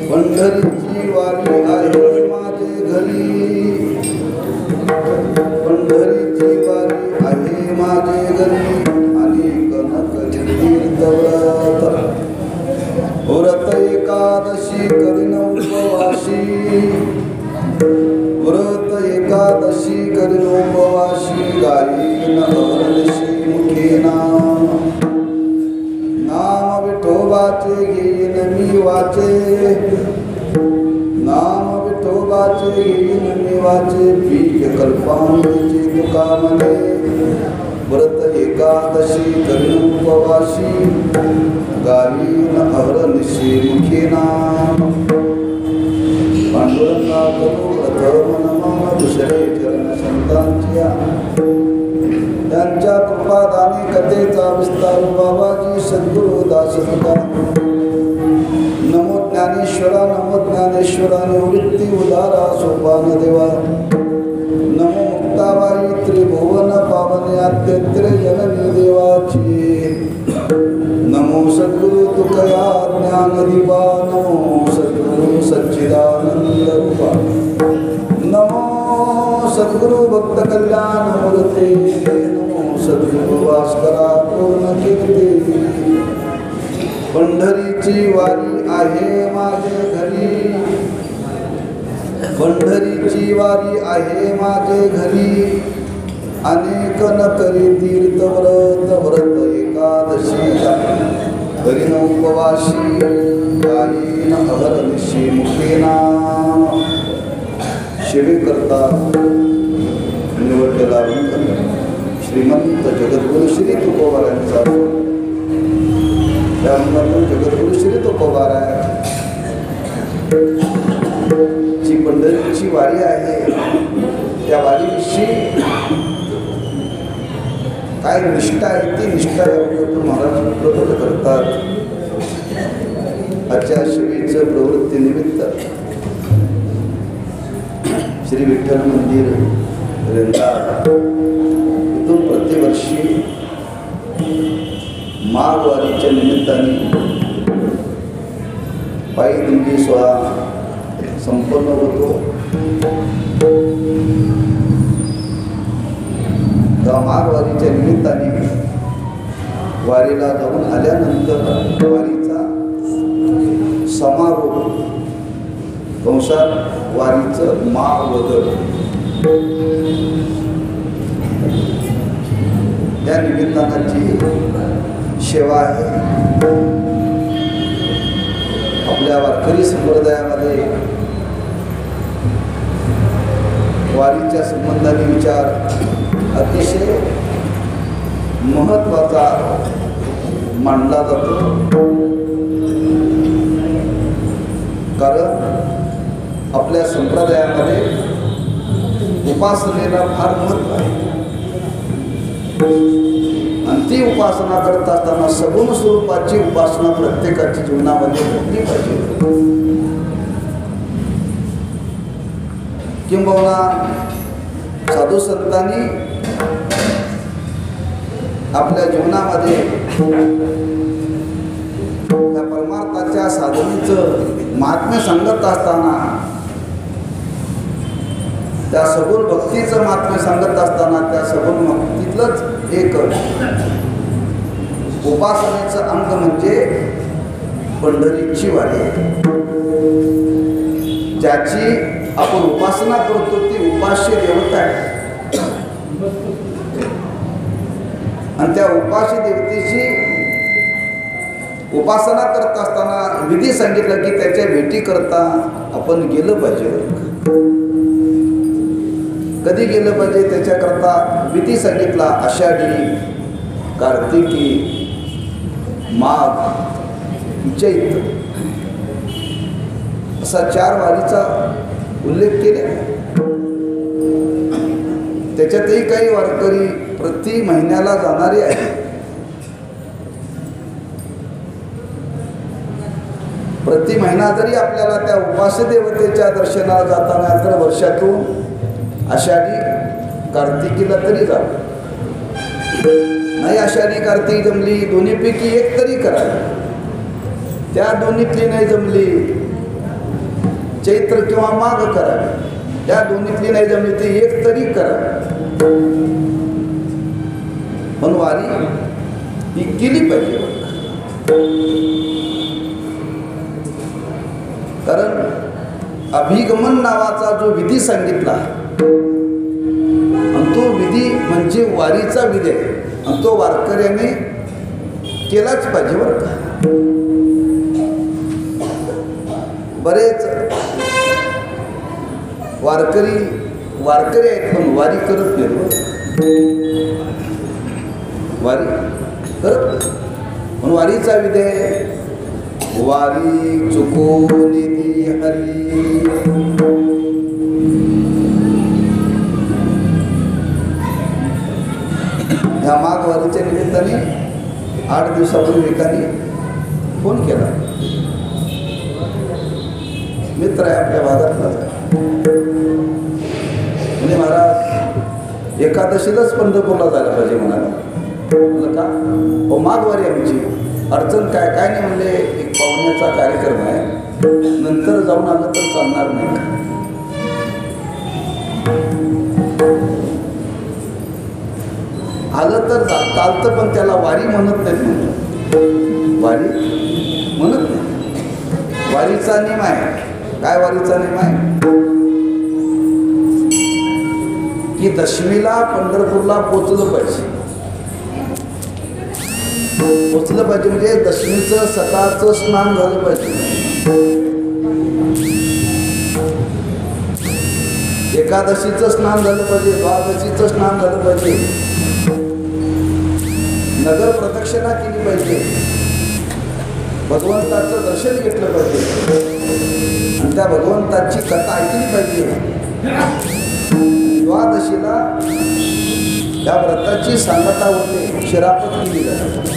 पंढरीची वारी आहे माझे घरी, पंढरीची वारी आहे माझे घरी, अनेक नकली तीर्थव्रत, व्रत एकादशी करीन उपवासी, व्रत एकादशी करीन उपवासी, गायीन अहर्निशी मुखे नाम, नाम विठोबाचे घेईन मी वाचे, नाम विठोबाचे घेईन मी वाचे, बीज कल्पांचे तुका म्हणे, व्रत एकादशी करीन उपवासी, गायीन अहर्निशी मुखे नाम, पांडुरंगा करू प्रथम नमन, दुसरे चरण संतांच्या, त्यांच्या कृपादानी कथेचा विस्तार बाबाजी सद्गुरु दास नमो ज्ञानेश्वरा, नमो ज्ञानेश्वरा, निवृत्ती उदारा सोपान देवा, नमो मुक्ताबाई त्रिभुवन पावने आद्यत्रे जननी देवाची, नमो सद्गुरु तुकया ज्ञान दिवा, नमो सद्गुरु सच्चिदानंद रूपा, नमो सद्गुरु भक्त कल्याण मूर्ते, नमो सद्गुरु भास्करा पूर्ण कीर्ती, पंढरीची वारी आहे माझे घरी, पंढरीची वारी आहे माझे घरी, अनेक न करी तीर्थव्रत, व्रत एकादशी करीन उपवासी, गायीन अहर्निशी मुखे नाम, शिवे करता निवडलेला श्रीमंत जगद्गुरु श्री तुकोबारायांचा, त्यामधून जगद्गुरु श्री तुकोबाराय जी पंढरीची वारी आहे, त्या वारीविषयी काय निष्ठा आहे ती निष्ठा महाराज प्रकट करतात. आजच्या शिवेचं प्रवृत्तीनिमित्त श्री विठ्ठल मंदिर रेंदाळ इथून प्रतिवर्षी माघ वारीच्या निमित्ताने पायी दिंडी सोहळा संपन्न होतो. त्या माघ वारीच्या निमित्ताने वारीला जाऊन आल्यानंतर वारीचा समारोप कंसात वारीचं महावदळ या निमित्तानाची सेवा आहे. आपल्या वारकरी संप्रदायामध्ये वारीच्या संबंधाने विचार अतिशय महत्त्वाचा मानला जातो. कारण आपल्या संप्रदायामध्ये उपासनेला फार महत्त्व आहे आणि ती उपासना करत असताना सगुण स्वरूपाची उपासना प्रत्येकाच्या जीवनामध्ये होती पाहिजे. किंबहुना साधू संतांनी आपल्या जीवनामध्ये त्या परमार्थाच्या साधनेचं महात्म्य सांगत असताना, त्या सगुण भक्तीचं महात्म्य सांगत असताना त्या सगुण भक्तीतलंच एक उपासनेचं अंग म्हणजे पंढरीची वारी. ज्याची आपण उपासना करतो ती उपास्य देवता आहे आणि त्या उपास्य देवतेची उपासना करत असताना विधी सांगितलं की त्याच्या भेटी करता आपण गेलं पाहिजे. कधी गेलं पाहिजे त्याच्याकरता विधी सांगितला. आषाढी, कार्तिकी, माघ, चैत्र असा 4 वारीचा उल्लेख केला. त्याच्यातही काही वारकरी प्रति महिन्याला जाणारे आहेत. प्रति महिना जरी आपल्याला त्या उपास्य देवतेच्या दर्शनाला जाताना तर वर्षातून आषाढी कार्तिकीला तरी जावं. नाही आषाढी कार्तिकी जमली दोन्हीपैकी एक तरी करावी. त्या दोन्हीतली नाही जमली चैत्र किंवा माघ करावी, या दोन्हीतली नाही जमली ती एक तरी करावी, पण वारी ही केली पाहिजे. कारण अभिगमन नावाचा जो विधी सांगितला आणि तो विधी म्हणजे वारीचा विधी आहे आणि तो वारकऱ्याने केलाच पाहिजे बरं का. बरेच वारकरी आहेत पण वारी करत नाही, वारी करत पण वारीचा विधी आहे. वारी चुकून दी हरी, ह्या माघ वारीच्या निमित्ताने 8 दिवसापूर्वी एकाने फोन केला. मित्र आहे आपल्या भागातला, म्हणजे महाराज एकादशीलाच पंढरपूरला जायला पाहिजे म्हणाला. म्हणलं का? हो माघ वारी आमची. अडचण काय? काय नाही म्हणले, एक पाहुण्याचा कार्यक्रम आहे, नंतर जाऊन आलं तर चालणार नाही का? आलं तर चालतं पण त्याला वारी म्हणत नाही, वारी म्हणत नाही. वारीचा नियम आहे. काय वारीचा नियम आहे? की दशमीला पंढरपूरला पोचलं पाहिजे. पोचलं पाहिजे म्हणजे दशमीचं सकाळचं स्नान झालं पाहिजे, एकादशीचं स्नान झालं पाहिजे, द्वादशीचं स्नान झालं पाहिजे, नगर प्रदक्षिणा केली पाहिजे, भगवंताचं दर्शन घेतलं पाहिजे आणि त्या भगवंताची कथा ऐकली पाहिजे. द्वादशीला त्या व्रताची सांगता होते, शिरापत केली जाते.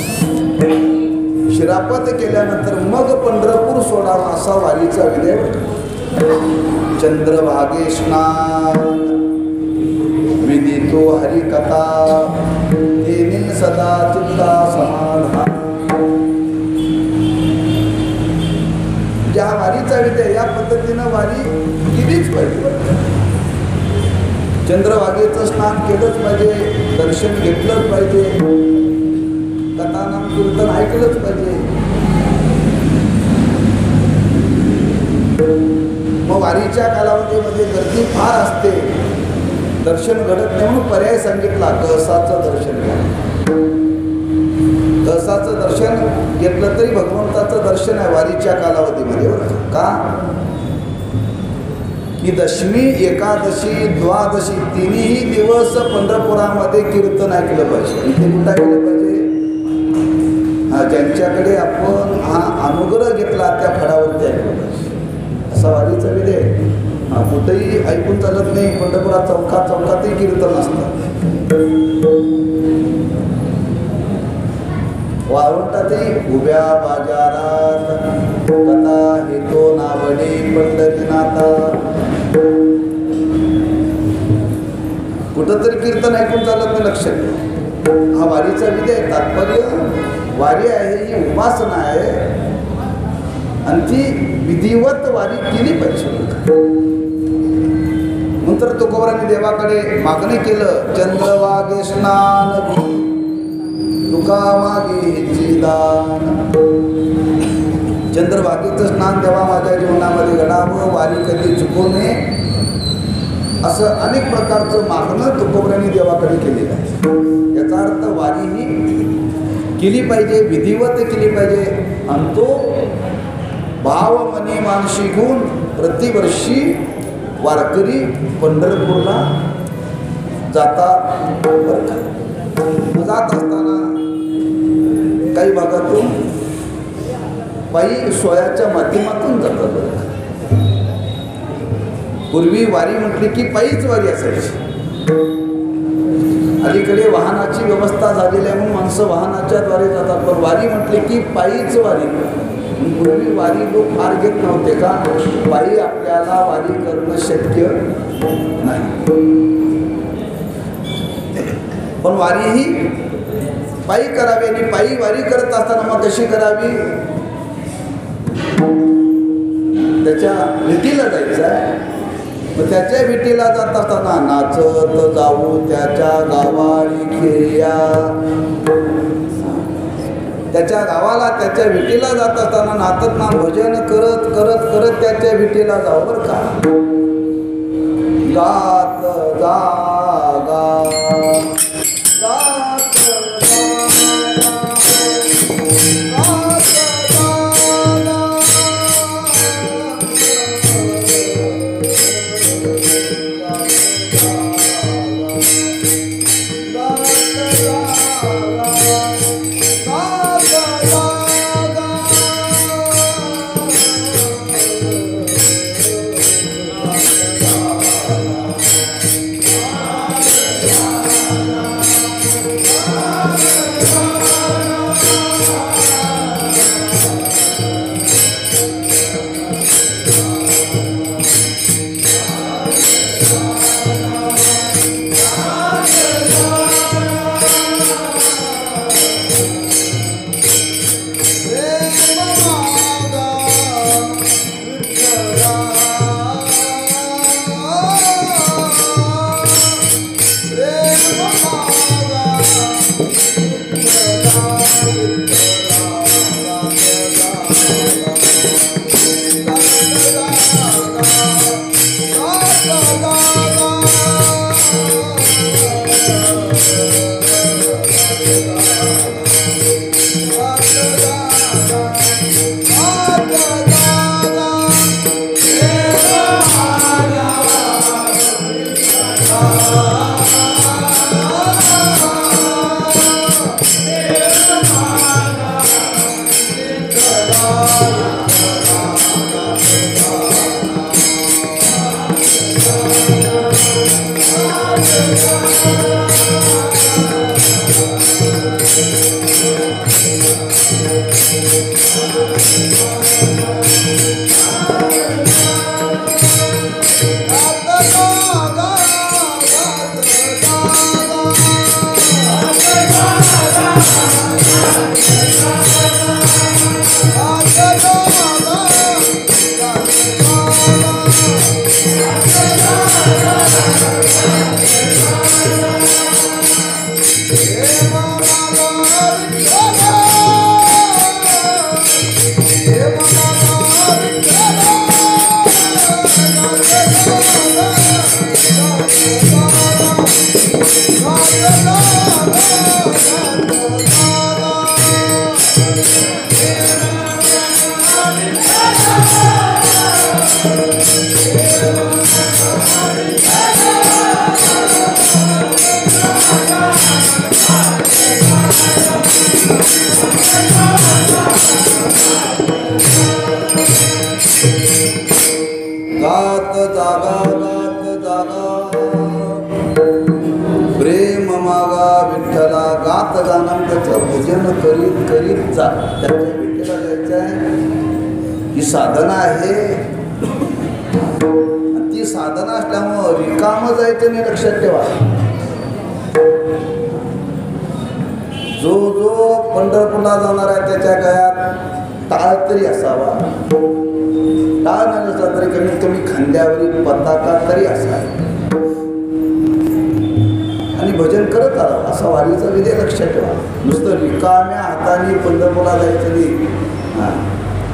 शिरापत केल्यानंतर मग पंढरपूर सोडावा असा वारीचा विधी. चंद्रभागे स्नान विदितो हरिकथा, देनील सदा चित्ता समाधान. ज्या वारीचा विधी या पद्धतीनं वारी केलीच पाहिजे. चंद्रभागेचं स्नान केलंच पाहिजे, दर्शन घेतलंच पाहिजे, कथानाम कीर्तन ऐकलंच पाहिजे. मग वारीच्या कालावधीमध्ये गर्दी फार असते, दर्शन घडत नाही म्हणून पर्याय सांगितला, कळसाचं दर्शन घ्या. कळसाचं दर्शन घेतलं तरी भगवंताचं दर्शन आहे वारीच्या कालावधीमध्ये. का? की दशमी, एकादशी, द्वादशी तिन्ही दिवस पंढरपुरामध्ये कीर्तन ऐकलं पाहिजे. इथे कुठं ऐकलं पाहिजे? ज्यांच्याकडे आपण हा अनुग्रह घेतला त्या फळावरती ऐकलं पाहिजे, असा वारीचा विधी आहे. कुठेही ऐकून चालत नाही. पंढरपुरात चौकातही कीर्तन असतं, वाळवंटातही उभ्या बाजारात कथा हेतो नावडी पंढरीनाथा. कुठंतरी कीर्तन ऐकून चालत नाही, लक्षात. हा वारीचा विधी आहे. तात्पर्य वारी आहे ही उपासना आहे आणि ती विधिवत वारी केली पाहिजे. नंतर तुकोबारांनी देवाकडे मागणी केलं, चंद्रभागे स्नान तुका मागे दान. चंद्रभागेचं स्नान देवा माझ्या जीवनामध्ये घडावं, वारी कधी चुकू नये, असं अनेक प्रकारचं मागणं तुकोबारांनी देवाकडे केलेलं आहे. याचा अर्थ वारी ही केली पाहिजे, विधिवत केली पाहिजे आणि तो भाव मनी मानशी घेऊन प्रतिवर्षी वारकरी पंढरपूरला जातात. जात असताना काही भागातून पायी सोयाच्या माध्यमातून जातात. पूर्वी वारी म्हटली की पायीच वारी असायची. अलीकडे वाहनाची व्यवस्था झालेली आहे म्हणून माणसं वाहनाच्या द्वारे जातात, पण वारी म्हटली की पायीच वारी. पूर्वी वारी लोक फार घेत नव्हते का? पायी आपल्याला वारी करणं शक्य नाही, पण वारी ही पायी करावी. आणि पायी वारी करत असताना मग कशी करावी? त्याच्या भेटीला जायचं आहे. मग त्याच्या भेटीला जात असताना नाचत जाऊ त्याच्या गावाळी खेळ्या. त्याच्या गावाला त्याच्या भेटीला जात असताना नाचत ना भजन करत करत करत त्याच्या भेटीला जाऊ बरं का. गात जागा गात गात जागा गात जागा प्रेम मागा विठ्ठला गात जाणं त्याचं भजन करीत करीत जा. त्याच्या विठ्ठला जायचं आहे. ही साधना आहे. ती साधना असल्यामुळं रिकामं जायचं नाही, लक्षात ठेवा. जो जो पंढरपूरला जाणार आहे त्याच्या गळ्यात टाळ तरी असावा. टाळ नसला तरी कमीत कमी खांद्यावरील पताका तरी असावा आणि भजन करत आला असा वारीचा विधी लक्षात ठेवा. नुसतं रिकाम्या हाताने पंढरपूरला जायचं नाही.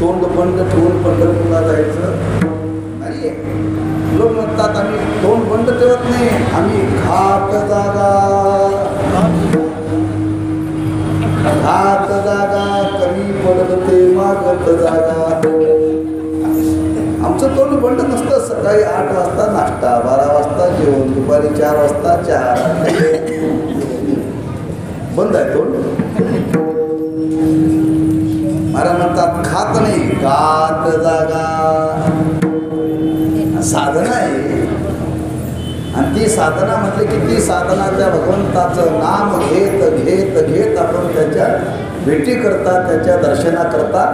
तोंड बंद ठेवून पंढरपूरला जायचं नाही. लोक म्हणतात आम्ही तोंड बंद ठेवत नाही, आम्ही घात जागा घात जागा कमी पडत ते मागत जागा. आमचं तोंड बंद नसतं. सकाळी 8 वाजता नाश्ता, 12 वाजता जेवण, दुपारी 4 वाजता चहा. बंद आहे तोंड. महाराज म्हणतात खात नाही, गात जागा. साधना आहे. आणि ती साधना म्हटली की ती साधना त्या भगवंताचं नाम घेत घेत घेत आपण त्याच्या भेटी करता, त्याच्या दर्शनाकरता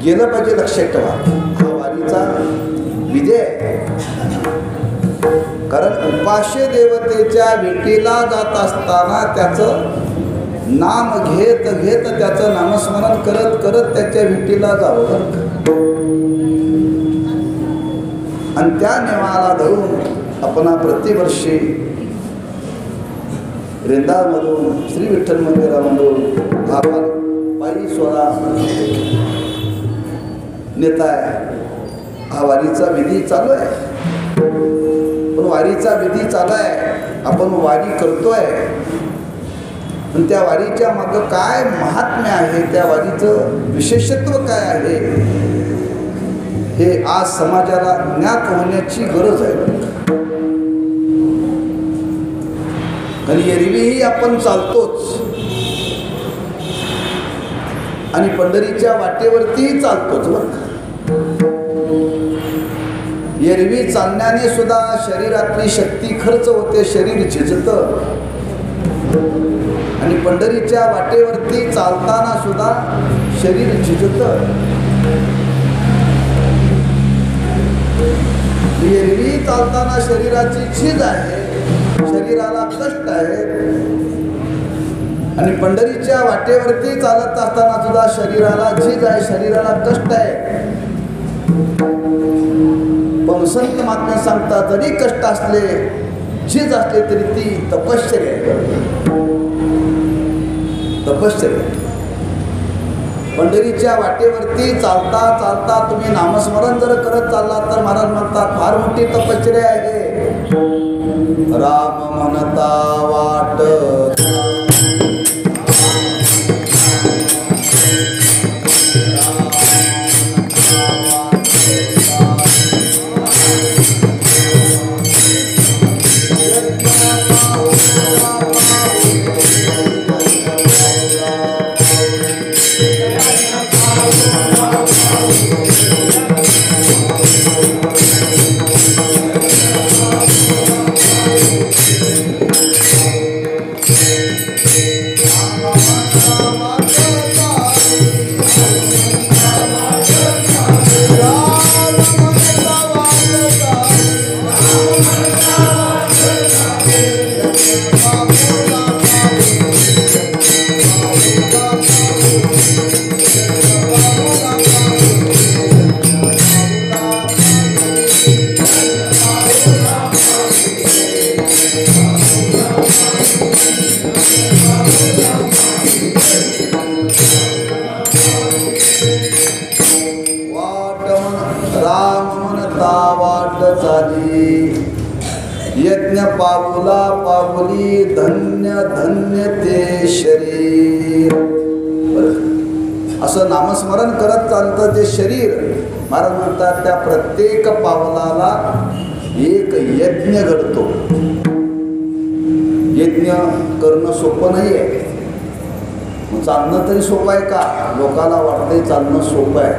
गेलं पाहिजे. लक्षात ठेवा, हा वारीचा विधी आहे. कारण उपास्य देवतेच्या भेटीला जात असताना त्याचं नाम घेत घेत त्याचं नामस्मरण करत करत त्याच्या भेटीला जावं. आणि त्या नेमाला धरून आपण प्रतिवर्षी रेंदाळमधून श्री विठ्ठल मंदिरामधून हा पायी सोहळा नेताय. हा वारीचा विधी चालू आहे. पण वारीचा विधी चालू आहे, आपण वारी करतोय, पण त्या वारीच्या मागं काय महात्म्य आहे, त्या वारीचं विशेषत्व काय आहे, हे आज समाजाला ज्ञात होण्याची गरज आहे. आणि एरवीही आपण चालतोच आणि पंढरीच्या वाटेवरती चालतोच बरं. एरवी चालण्याने सुद्धा शरीरातली शक्ती खर्च होते, शरीर झिजतं. आणि पंढरीच्या वाटेवरती चालताना सुद्धा शरीर झिजतं. एरवी चालताना शरीराची झीज आहे, शरीराला कष्ट आहे. आणि पंढरीच्या वाटेवरती चालत असताना सुद्धा शरीराला झीज आहे, शरीराला कष्ट आहे. पण संत महात्मे सांगतात, जरी कष्ट असले, झीज असले तरी ती तपश्चर्या आहे. तपश्चर्या. पंढरीच्या वाटेवरती चालता चालता तुम्ही नामस्मरण जर करत चाललात तर महाराज म्हणतात फार मोठी तपश्चर्या आहे. राम म्हणता वाट यज्ञ पावला पावली धन्य धन्य ते शरीर. असं नामस्मरण करत चालतं ते शरीर. महाराज म्हणतात त्या प्रत्येक पावलाला एक यज्ञ घडतो. यज्ञ करणं सोपं नाही आहे. चालणं तरी सोपं आहे का? लोकाला वाटतंय चालणं सोपं आहे.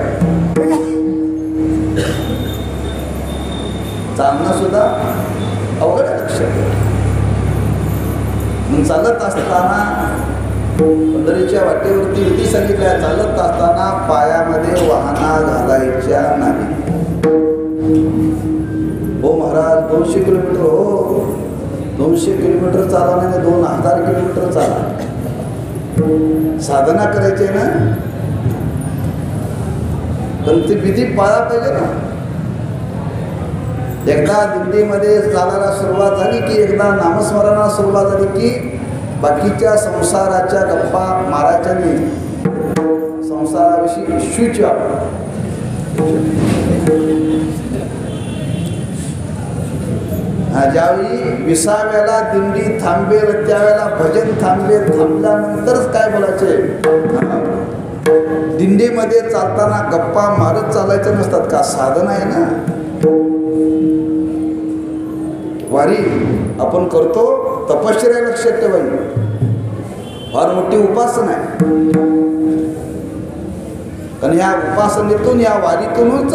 चालणं सुद्धा अवघड आहे. लक्षात मग चालत असताना पंढरीच्या वाटेवरती विधी सांगितल्या, चालत असताना पायामध्ये वाहना घालायच्या नाही. हो महाराज 200 किलोमीटर, हो 200 किलोमीटर चालवण्याने 2000 किलोमीटर चाला. साधना करायची ना, पण ती विधी पाळा पाहिजे ना. एकदा दिंडीमध्ये चालायला सुरुवात झाली की, एकदा नामस्मरणाला सुरुवात झाली की बाकीच्या संसाराच्या गप्पा मारायच्या नाही. संसाराविषयी स्विच ऑफ. ज्यावेळी 20व्याला दिंडी थांबेल त्यावेळेला भजन थांबेल. थांबल्यानंतरच काय बोलायचे. दिंडीमध्ये चालताना गप्पा मारत चालायचं नसतात का? साधना आहे ना. वारी आपण करतो, तपश्चर्या लक्षात ठेवायची. फार मोठी उपासना आहे. आणि या उपासनेतून, या वारीतूनच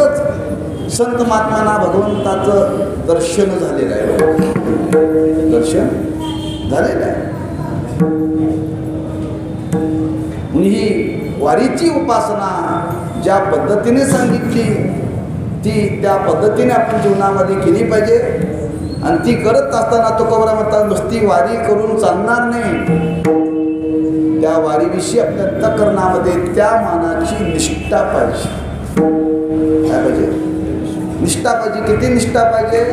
संत महात्म्यांना भगवंताचं दर्शन झालेलं आहे. दर्शन झालेलं आहे. ही वारीची उपासना ज्या पद्धतीने सांगितली ती त्या पद्धतीने आपण जीवनामध्ये केली पाहिजे. आणि ती करत असताना तुकोबरा म्हणतात नुसती वारी करून चालणार नाही. त्या वारीविषयी आपल्या अंतःकरणामध्ये त्या मानाची निष्ठा पाहिजे. काय पाहिजे? निष्ठा पाहिजे. किती निष्ठा पाहिजे?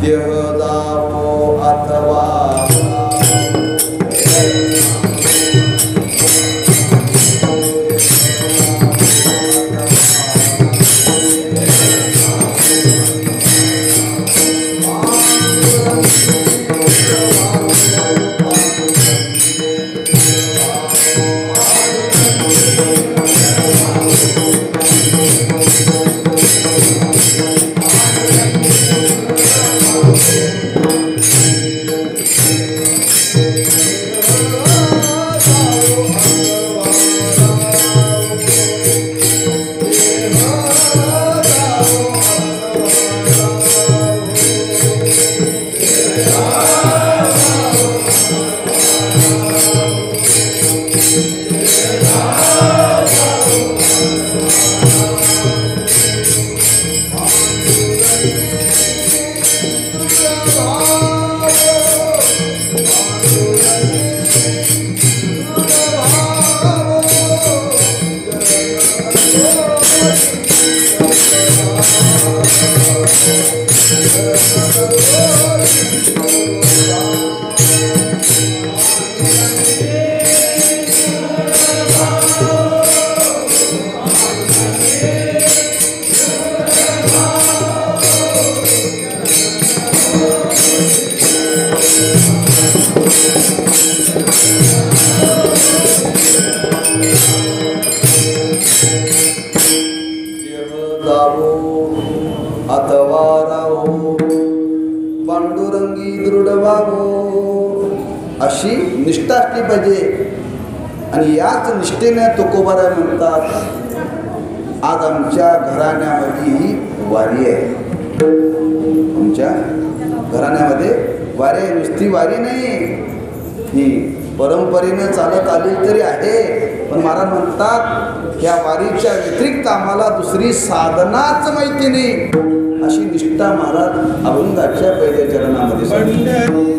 देह दावो अथवा अथवा राहो पांडुरंगी दृढ व्हावो, अशी निष्ठा असली पाहिजे. आणि याच निष्ठेने तुकोबाराय म्हणतात, आज आमच्या घराण्यामध्ये ही वारी आहे. आमच्या घराण्यामध्ये वारी आहे. नुसती वारी नाही, ही परंपरेनं चालत आली तरी आहे. पण महाराज म्हणतात, या वारीच्या व्यतिरिक्त आम्हाला दुसरी साधनाच माहिती नाही. अशी निष्ठा महाराज अभंगाच्या पहिल्या चरणामध्ये सांगितली.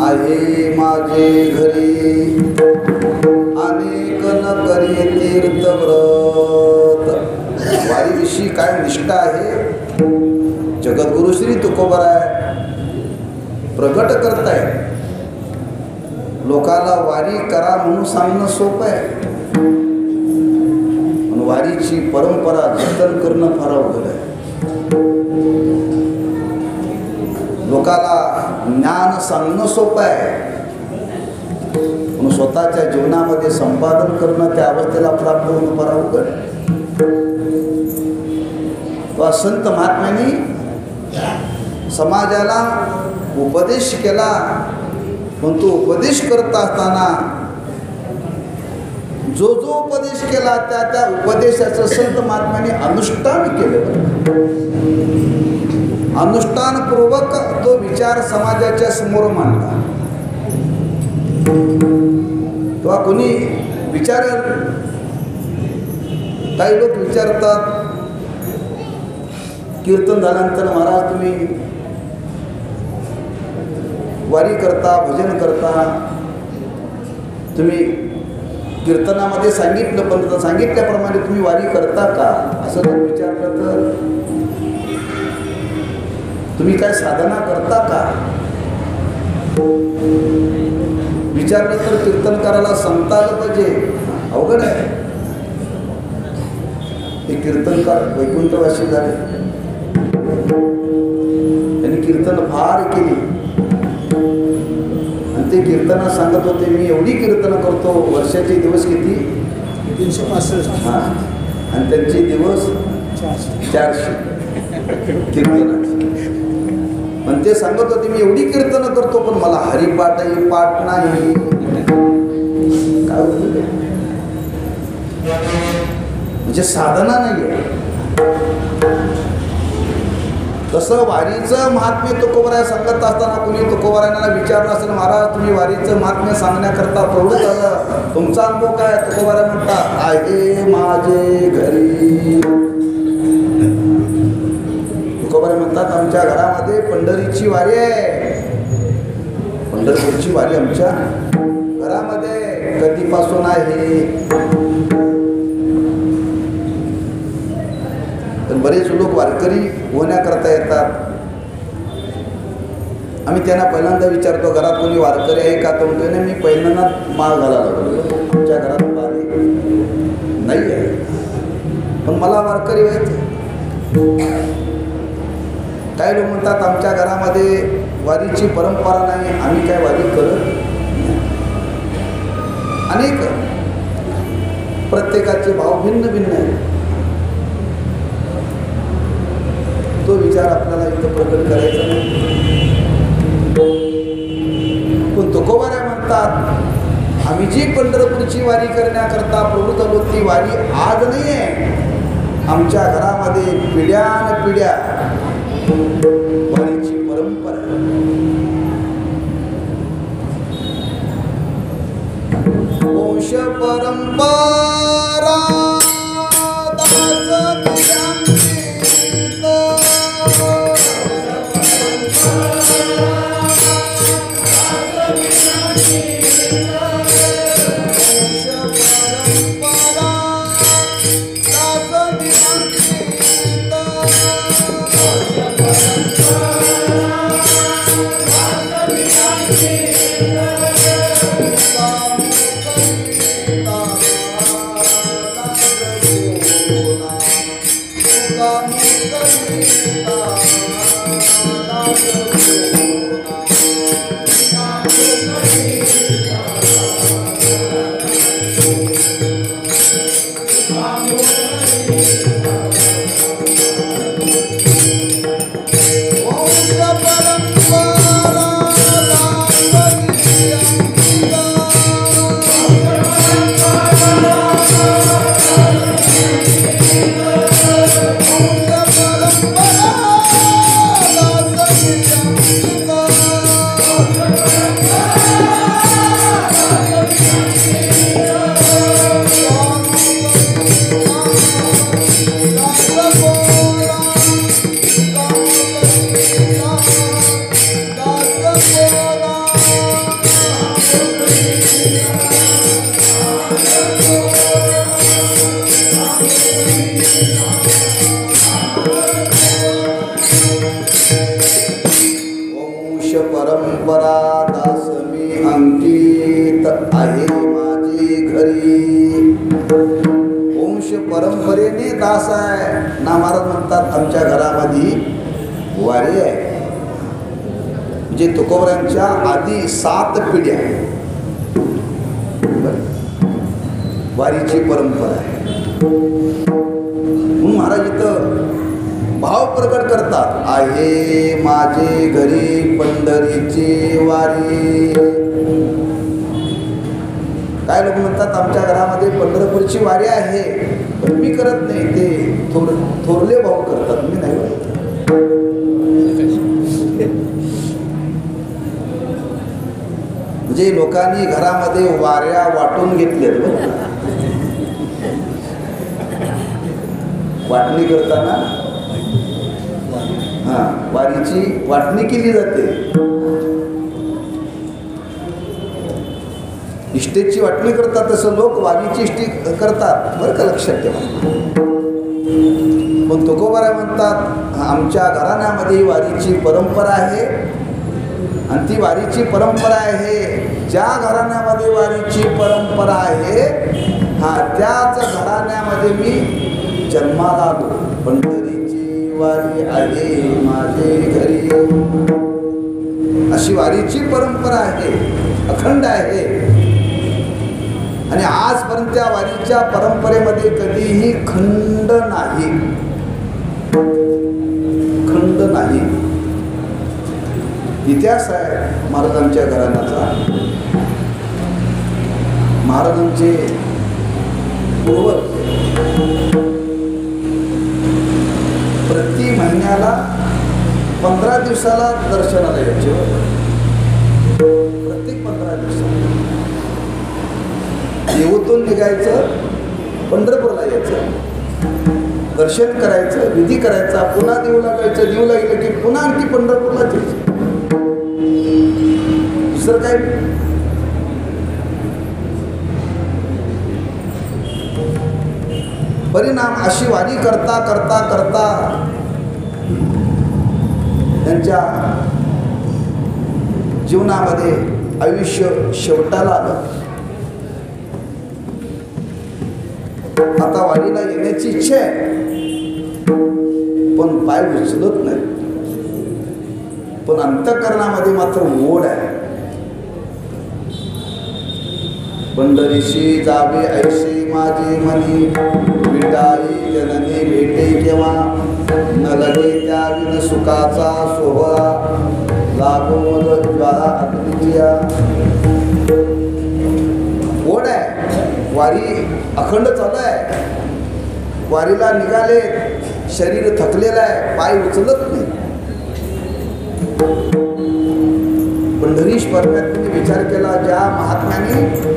आहे माझे घरी अनेक न करी तीर्थव्रत. वारीविषयी काय निष्ठा आहे जगद्गुरु श्री तुकोबाराय प्रगट करताय. लोकाला वारी करा म्हणून सांगणं सोपं आहे, पण वारीची परंपरा जतन करणं फार अवघड आहे. लोकाला ज्ञान सांगणं सोपं आहे, पण स्वतःच्या जीवनामध्ये संपादन करणं, त्या अवस्थेला प्राप्त होणं फार अवघड. तो संत महात्म्यांनी समाजाला उपदेश केला, पण तो उपदेश करत असताना जो जो उपदेश केला त्या त्या उपदेशाचं संत महात्म्यांनी अनुष्ठान केलं. अनुष्ठानपूर्वक तो विचार समाजाच्या समोर मांडला. तेव्हा कोणी विचारेल, काही लोक विचारतात, कीर्तन झाल्यानंतर महाराज तुम्ही वारी करता, भजन करता, तुम्ही कीर्तनामध्ये सांगितलं, पण सांगितल्याप्रमाणे तुम्ही वारी करता का, असं जर विचारलं तर तुम्ही काय साधना करता का विचारलं तर कीर्तन करायला सांगता आलं पाहिजे. अवघड आहे. हे कीर्तनकार वैकुंठवासी झाले, त्यांनी कीर्तन फार केली आणि ते कीर्तना सांगत होते, मी एवढी कीर्तन करतो, वर्षाचे दिवस किती 365. हां, आणि त्यांचे दिवस 400 कीर्तनाचे. पण ते सांगत होते मी एवढी कीर्तन करतो, पण मला हरिपाठही पाठ नाही. काय होतं? म्हणजे साधना नाही आहे. तसं वारीचं महात्म्य तुकोबाराय सांगत असताना कुणी तुकोबारायांना विचारलं असेल, महाराज तुम्ही वारीचं महात्म्य सांगण्याकरता प्रवृत्त झालं, तुमचा अनुभव काय? तुकोबाराय म्हणतात, आहे माझे घरी. तुकोबाराय म्हणतात, आमच्या घरामध्ये पंढरीची वारी आहे. पंढरपूरची वारी आमच्या घरामध्ये कधीपासून आहे. तर बरेच लोक वारकरी होण्याकरता येतात. आम्ही त्यांना पहिल्यांदा विचारतो, घरात कोणी वारकरी आहे का? तो म्हणतो नाही, मी पहिल्यांदा माळ घालायला लागलो, आमच्या घरात वारी नाही आहे, पण मला वारकरी व्हायचं. काही लोक म्हणतात, आमच्या घरामध्ये वारीची परंपरा नाही, आम्ही काय वारी करत नाही. अनेक प्रत्येकाचे भाव भिन्न भिन्न आहेत. तो विचार आपल्याला इथं प्रकट करायचा नाही. पण तुकोबाराय म्हणतात, आम्ही जी पंढरपूरची वारी करण्याकरता प्रवृत्त होतो, ती वारी आज नाही आहे. आमच्या घरामध्ये पिढ्यानपिढ्या वारीची परंपरा. वंश परंपरा परंपरा दास मी अंकित आहे माझी घरी. वंश परंपरेने दास आहे ना. महाराज म्हणतात आमच्या घरामध्ये वारी आहे. म्हणजे तुकोबारायांच्या आधी 7 पिढ्या वारीची परंपरा आहे. म्हणून महाराज इथं भाव प्रकट करतात, आहे माझे घरी पंढरीची वारी. काय लोक म्हणतात आमच्या घरामध्ये पंढरपूरची वारी आहे, पण मी करत नाही, ते थोरले भाऊ करतात, मी नाही करत. म्हणजे लोकांनी घरामध्ये वाऱ्या वाटून घेतल्या. वाटणी करताना वारीची वाटणी केली जाते. इष्टेची वाटणी करतात तसं लोक वारीची इष्टी करतात, बरं का, लक्षात ठेवा. पण तुकोबाराय म्हणतात आमच्या घराण्यामध्ये वारीची परंपरा आहे, आणि ती वारीची परंपरा आहे, ज्या घराण्यामध्ये वारीची परंपरा आहे त्याच घराण्यामध्ये मी जन्माला आलो. पंढरीची वारी आहे माझे घरी, अशी वारीची परंपरा आहे, अखंड आहे. आणि आजपर्यंत त्या वारीच्या परंपरेमध्ये कधीही खंड नाही, खंड नाही. इतिहास आहे महाराजांच्या घराण्याचा. महाराजांचे पूर्वज प्रति महिन्याला 15 दिवसाला दर्शनाला यायचे. प्रत्येक 15 दिवसाला देहूतून निघायचं, पंढरपूरला यायचं, दर्शन करायचं, विधी करायचा, पुन्हा देऊला जायचं, देऊला गेलं की पुन्हा आणखी पंढरपूरला जायचं. दुसरं काय. परिणाम अशी वारी करता करता करता त्यांच्या जीवनामध्ये आयुष्य शेवटाला आलं. आता वारीला येण्याची इच्छा आहे, पण पाय उचलत नाही. पण अंतःकरणामध्ये मात्र ओढ आहे. पंढरीशी जावे ऐशी माझी मनी, विटाई जननी भेटे केव्हा, न लगे त्या विन सुखाचा सोहळा, लागो ज्वाला अग्नीच्या. ओढ आहे, वारी अखंड चालू आहे. वारीला निघाले, शरीर थकलेलं आहे, पाय उचलत नाही. पंढरीश परमात्म्याने विचार केला, ज्या महात्म्याने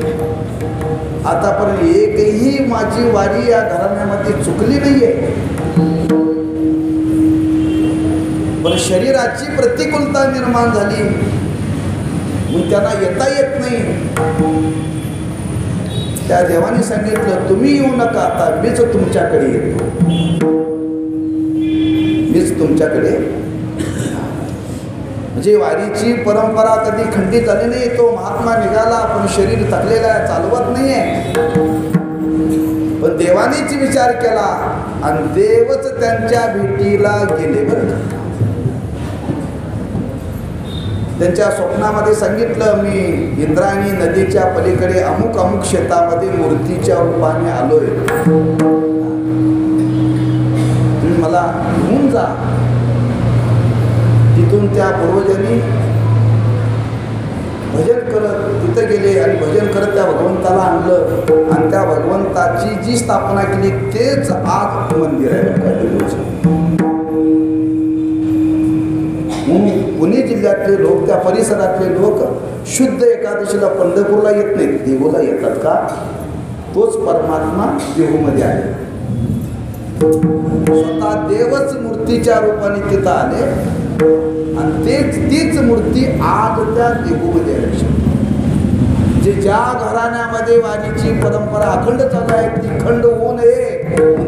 आतापर्यंत एकही माझी वारी या घराण्यामध्ये चुकली नाहीये, पण शरीराची प्रतिकूलता निर्माण झाली, मग त्यांना येता येत नाही. त्या देवाने सांगितलं, तुम्ही येऊ नका, आता मीच तुमच्याकडे येतो, मीच तुमच्याकडे. म्हणजे वारीची परंपरा कधी खंडित झाली नाही. तो महात्मा निघाला, पण शरीर थकलेला आहे, चालवत नाहीये. पण देवानेच विचार केला आणि देवच त्यांच्या भेटीला गेले. बरं, त्यांच्या स्वप्नामध्ये सांगितलं, मी इंद्रायणी नदीच्या पलीकडे अमुक अमुक शेतामध्ये मूर्तीच्या रूपाने आलोय, तुम्ही मला घेऊन जा. तिथून त्या पूर्वजांनी भजन करत तिथं गेले आणि भजन करत त्या भगवंताला आणलं, आणि त्या भगवंताची जी स्थापना केली तेच आज मंदिर आहे. पुणे जिल्ह्यातले लोक, त्या परिसरातले लोक शुद्ध एकादशीला पंढरपूरला येत नाहीत, देहूला येतात. का? तोच परमात्मा देहूमध्ये आहे. स्वतः देवच मूर्तीच्या रूपाने तिथं आले, आणि तीच मूर्ती आज त्या देहूमध्ये आहे. जे ज्या घराण्यामध्ये वारीची परंपरा अखंड चालू आहे, ती खंड होऊ नये,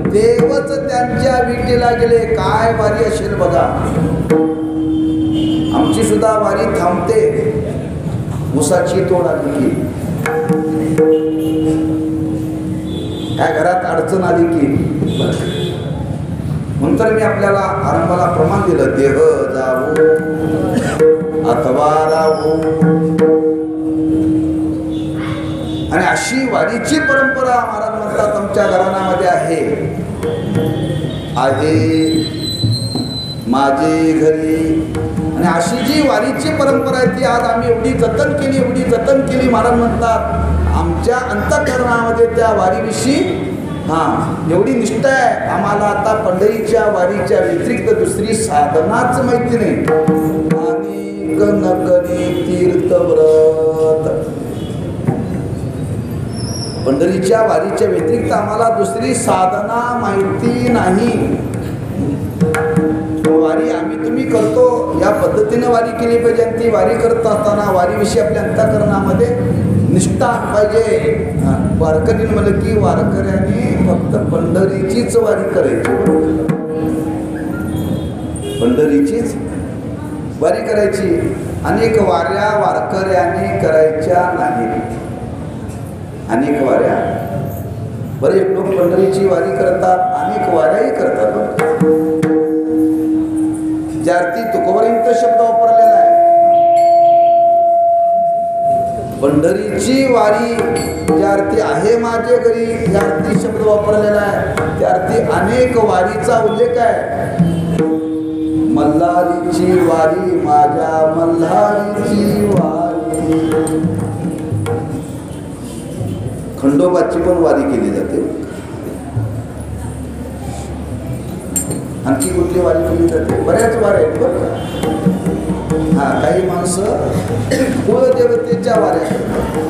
देवच त्यांच्या विटीला गेले. काय वारी असेल बघा. आमची सुद्धा वारी थांबते ऊसाची तोड आली की, काय घरात अडचण आली की. नंतर मी आपल्याला आरंभाला प्रमाण दिलं, देह जावो अथवा राहू. आणि अशी वारीची परंपरा महाराज म्हणतात आमच्या घराण्यामध्ये आहे माझे घरी. आणि अशी जी वारीची परंपरा आहे ती आज आम्ही एवढी जतन केली महाराज म्हणतात आमच्या अंतःकरणामध्ये त्या वारीविषयी एवही निष्ठा आहे आम्हाला. आता पंढरीच्या वारीच्या व्यतिरिक्त दुसरी साधनाच माहिती नाही. अनेक नकरी तीर्थव्रत, पंढरीच्या वारीच्या व्यतिरिक्त आम्हाला दुसरी साधना माहिती नाही. वारी आम्ही तुम्ही करतो या पद्धतीने वारी केली पाहिजे. आणि ती वारी करत असताना वारीविषयी आपल्या अंतःकरणामध्ये निष्ठा पाहिजे. वारकरी म्हणलं की वारकऱ्यांनी फक्त पंढरीचीच वारी करायची, पंढरीचीच वारी करायची. अनेक वाऱ्या वारकऱ्यांनी करायच्या नाहीत. अनेक वाऱ्या बरेच लोक पंढरीची वारी करतात, अनेक वाऱ्याही करतात. ज्यार्थी तुकोबरांचा शब्द वापरलेला आहे. पंढरीची वारी ज्यार्थी आहे माझे घरी, ज्यार्थी शब्द वापरलेला आहे त्यार्थी अनेक वारीचा उल्लेख आहे. मल्हारीची वारी माझ्या मल्हारीची वारी. खंडोबाची पण वारी केली जाते. आणखी कुठली वारी केली जाते? बऱ्याच वाऱ्या आहेत बरं का. काही माणसं कुलदेवतेच्या वाऱ्या करतात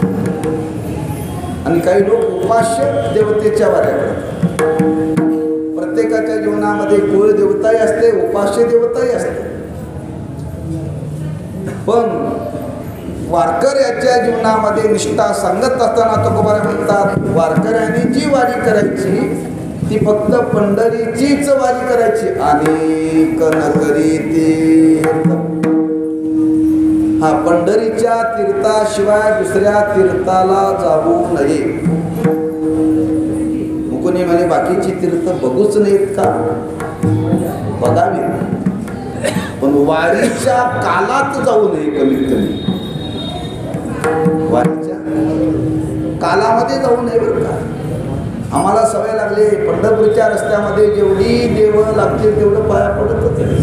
आणि काही लोक उपास्य देवतेच्या वाऱ्या करतात. प्रत्येकाच्या जीवनामध्ये कुलदेवताही असते, उपास्य देवताही असते. पण वारकऱ्याच्या जीवनामध्ये निष्ठा सांगत असताना तुकोबा म्हणतात वारकऱ्यांनी जी वारी करायची ती फक्त पंढरीचीच वारी करायची. अनेक नगरी तीर्थ, पंढरीच्या तीर्थाशिवाय दुसऱ्या तीर्थाला जाऊ नये. मुकुनी म्हणे बाकीची तीर्थ बघूच नाहीत का? बघावी, पण वारीच्या कालात जाऊ नये. कमीत कमी वारीच्या कालामध्ये जाऊ नये बरं का. आम्हाला सवय लागली पंढरपूरच्या रस्त्यामध्ये जेवढी देवं लागतील तेवढं पाया पडतच आहे.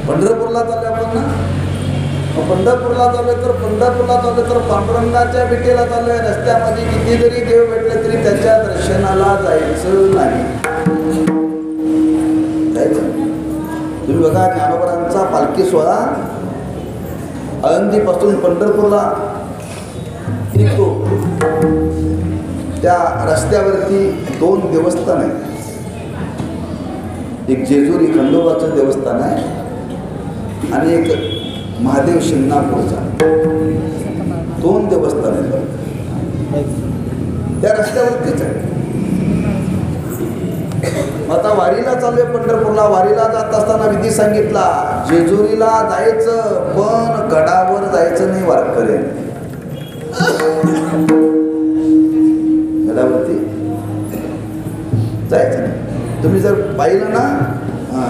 पंढरपूरला चालले आपण ना, पंढरपूरला चालले तर पांडुरंगाच्या भेटीला चाललोय. रस्त्यामध्ये किती जरी देव भेटले तरी त्याच्या दर्शनाला जायचं नाही. तुम्ही बघा ज्ञानोबरांचा पालखी सोहळा आळंदीपासून पंढरपूरला निघतो. त्या रस्त्यावरती 2 देवस्थान आहेत. एक जेजुरी खंडोबाचं देवस्थान आहे आणि एक महादेव शिंगणापूरचा. 2 देवस्थान आहेत त्या रस्त्यावरतीच आहे. आता वारीला चालू आहे पंढरपूरला. वारीला जात असताना विधी सांगितला जेजुरीला जायचं पण गडावर जायचं नाही. वारकरी गडावरती जायचं नाही. तुम्ही जर पाहिलं ना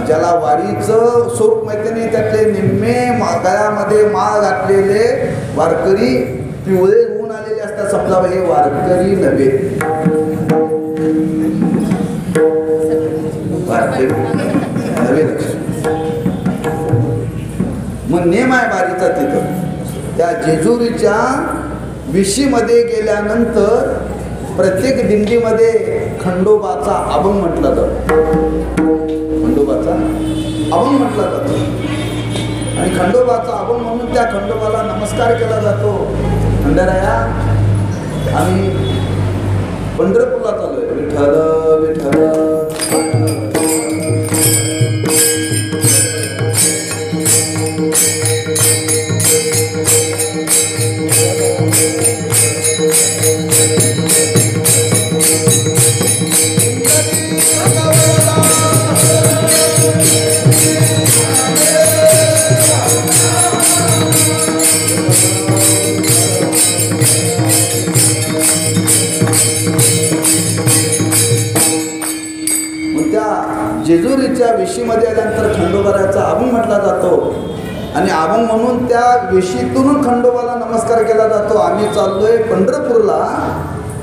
ज्याला वारीचं स्वरूप माहिती नाही त्यातले निम्मे गळ्यामध्ये माळ घातलेले वारकरी पिवळे होऊन आलेले असतात. समजा हे वारकरी नव्हे, नवे लक्ष. मग नेम आहे वारीचा तिथं. त्या जेजुरीच्या विशीमध्ये गेल्यानंतर प्रत्येक दिंडीमध्ये खंडोबाचा अभंग म्हटला जातो. खंडोबाचा अभंग म्हटला जातो आणि खंडोबाचा अभंग म्हणून त्या खंडोबाला नमस्कार केला जातो. खंडराया आम्ही पंढरपूरला चाललोय. विठ्ठल विठ्ठल. जेजुरीच्या विशीमध्ये आल्यानंतर खंडोबाराचा अभंग म्हटला जातो आणि अभंग म्हणून त्या वेशीतून खंडोबाला नमस्कार केला जातो. आम्ही चाललोय पंढरपूरला,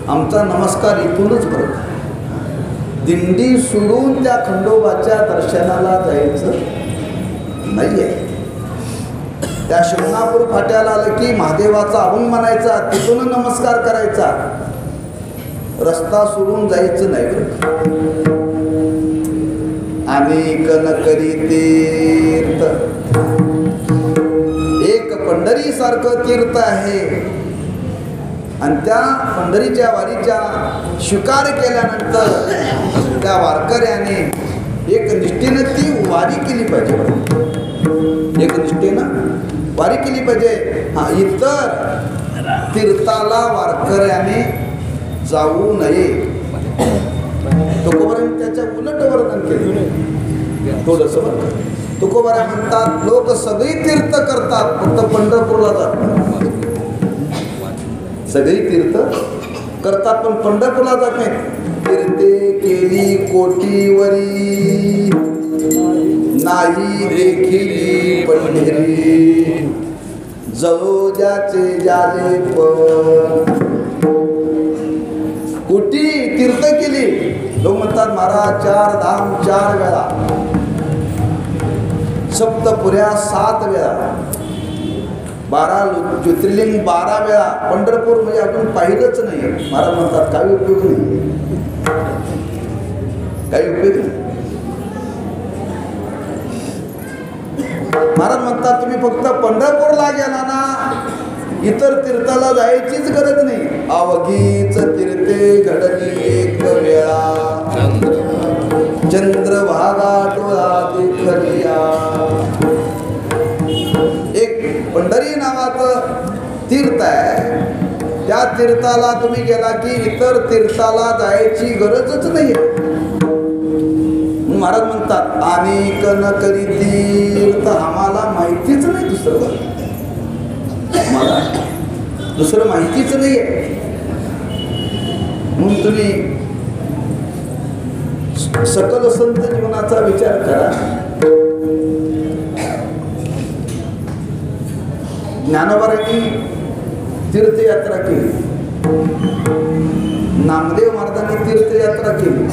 आमचा नमस्कार इथूनच करतो. दिंडी सोडून त्या खंडोबाच्या दर्शनाला जायचं नाही आहे. त्या शिवणापूर फाट्याला आलं की महादेवाचा अभंग म्हणायचा, तिथून नमस्कार करायचा, रस्ता सोडून जायचं नाही बरं. अनेक न करी तीर्थ, एक पंढरी सारखं तीर्थ आहे. आणि त्या पंढरीच्या वारीच्या स्वीकार केल्यानंतर त्या वारकऱ्याने एक निष्ठेनं ती वारी केली पाहिजे. एक निष्ठेनं वारी केली पाहिजे. हा, इतर तीर्थाला वारकऱ्याने जाऊ नये. तुकोबारांनी त्याच्या उलट वर्णन केले थोडंसं वर्णन. तुकोबारा म्हणतात, लोक सगळी तीर्थ करतात, फक्त पंढरपूरला जातात. सगळी तीर्थ करतात पण पंढरपूरला जात नाहीत. तीर्थे केली कोटीवरी, नाही देखील पंढरी, जळो ज्याचे ज्याले पण. कोटी तीर्थ केली. लोक म्हणतात महाराज 4 धाम 4 वेळा, सप्तपुऱ्या 7 वेळा, 12 ज्योतिर्लिंग 12 वेळा. पंढरपूर म्हणजे अजून पाहिलंच नाही. महाराज म्हणतात काही उपयोग नाही, काही उपयोग नाही. महाराज म्हणतात तुम्ही फक्त पंढरपूरला गेला ना, इतर तीर्थाला जायचीच गरज नाही. अवघीच तीर्थे घडली एक वेळा, चंद्रभागा डोळा देखलिया. एक पंढरी नावाचं तीर्थ आहे, त्या तीर्थाला तुम्ही गेला की इतर तीर्थाला जायची गरजच नाही. महाराज म्हणतात अनेक न करी तीर्थ, आम्हाला माहितीच नाही दुसरं, मला दुसरं माहितीच नाही आहे. म्हणून तुम्ही सकल संत जीवनाचा विचार करा. ज्ञानोबारांनी तीर्थयात्रा केली, नामदेव महाराजांनी तीर्थयात्रा केली,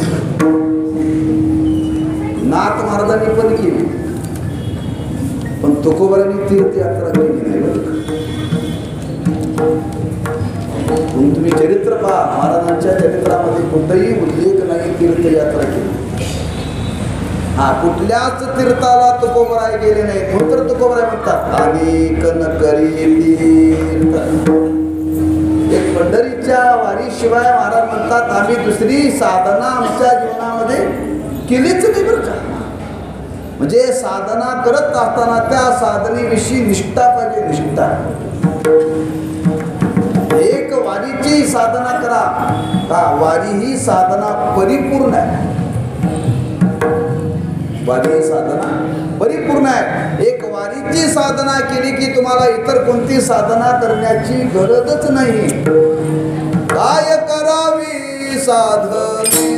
नाथ महाराजांनी पण केली, पण तुकोबारांनी तीर्थयात्रा केली नाही. तुम्ही चरित्र पहा, महाराजांच्या चरित्रामध्ये कुठेही उल्लेख नाही तीर्थयात्रा केली. हा, कुठल्याच तीर्थाला तुकोबाराय गेले नाही. तर तुकोबाराय म्हणतात अनेक न करी तीर्थ. एक पंढरीच्या वारीशिवाय महाराज म्हणतात आम्ही दुसरी साधना आमच्या जीवनामध्ये केलीच नाही बरं का. म्हणजे साधना करत असताना त्या साधनेविषयी निष्ठा पाहिजे, निष्ठा. एक वारीची साधना करा का, वारी ही साधना परिपूर्ण आहे. वारी ही साधना परिपूर्ण आहे. एक वारीची साधना केली की तुम्हाला इतर कोणती साधना करण्याची गरजच नाही. काय करावी साधने,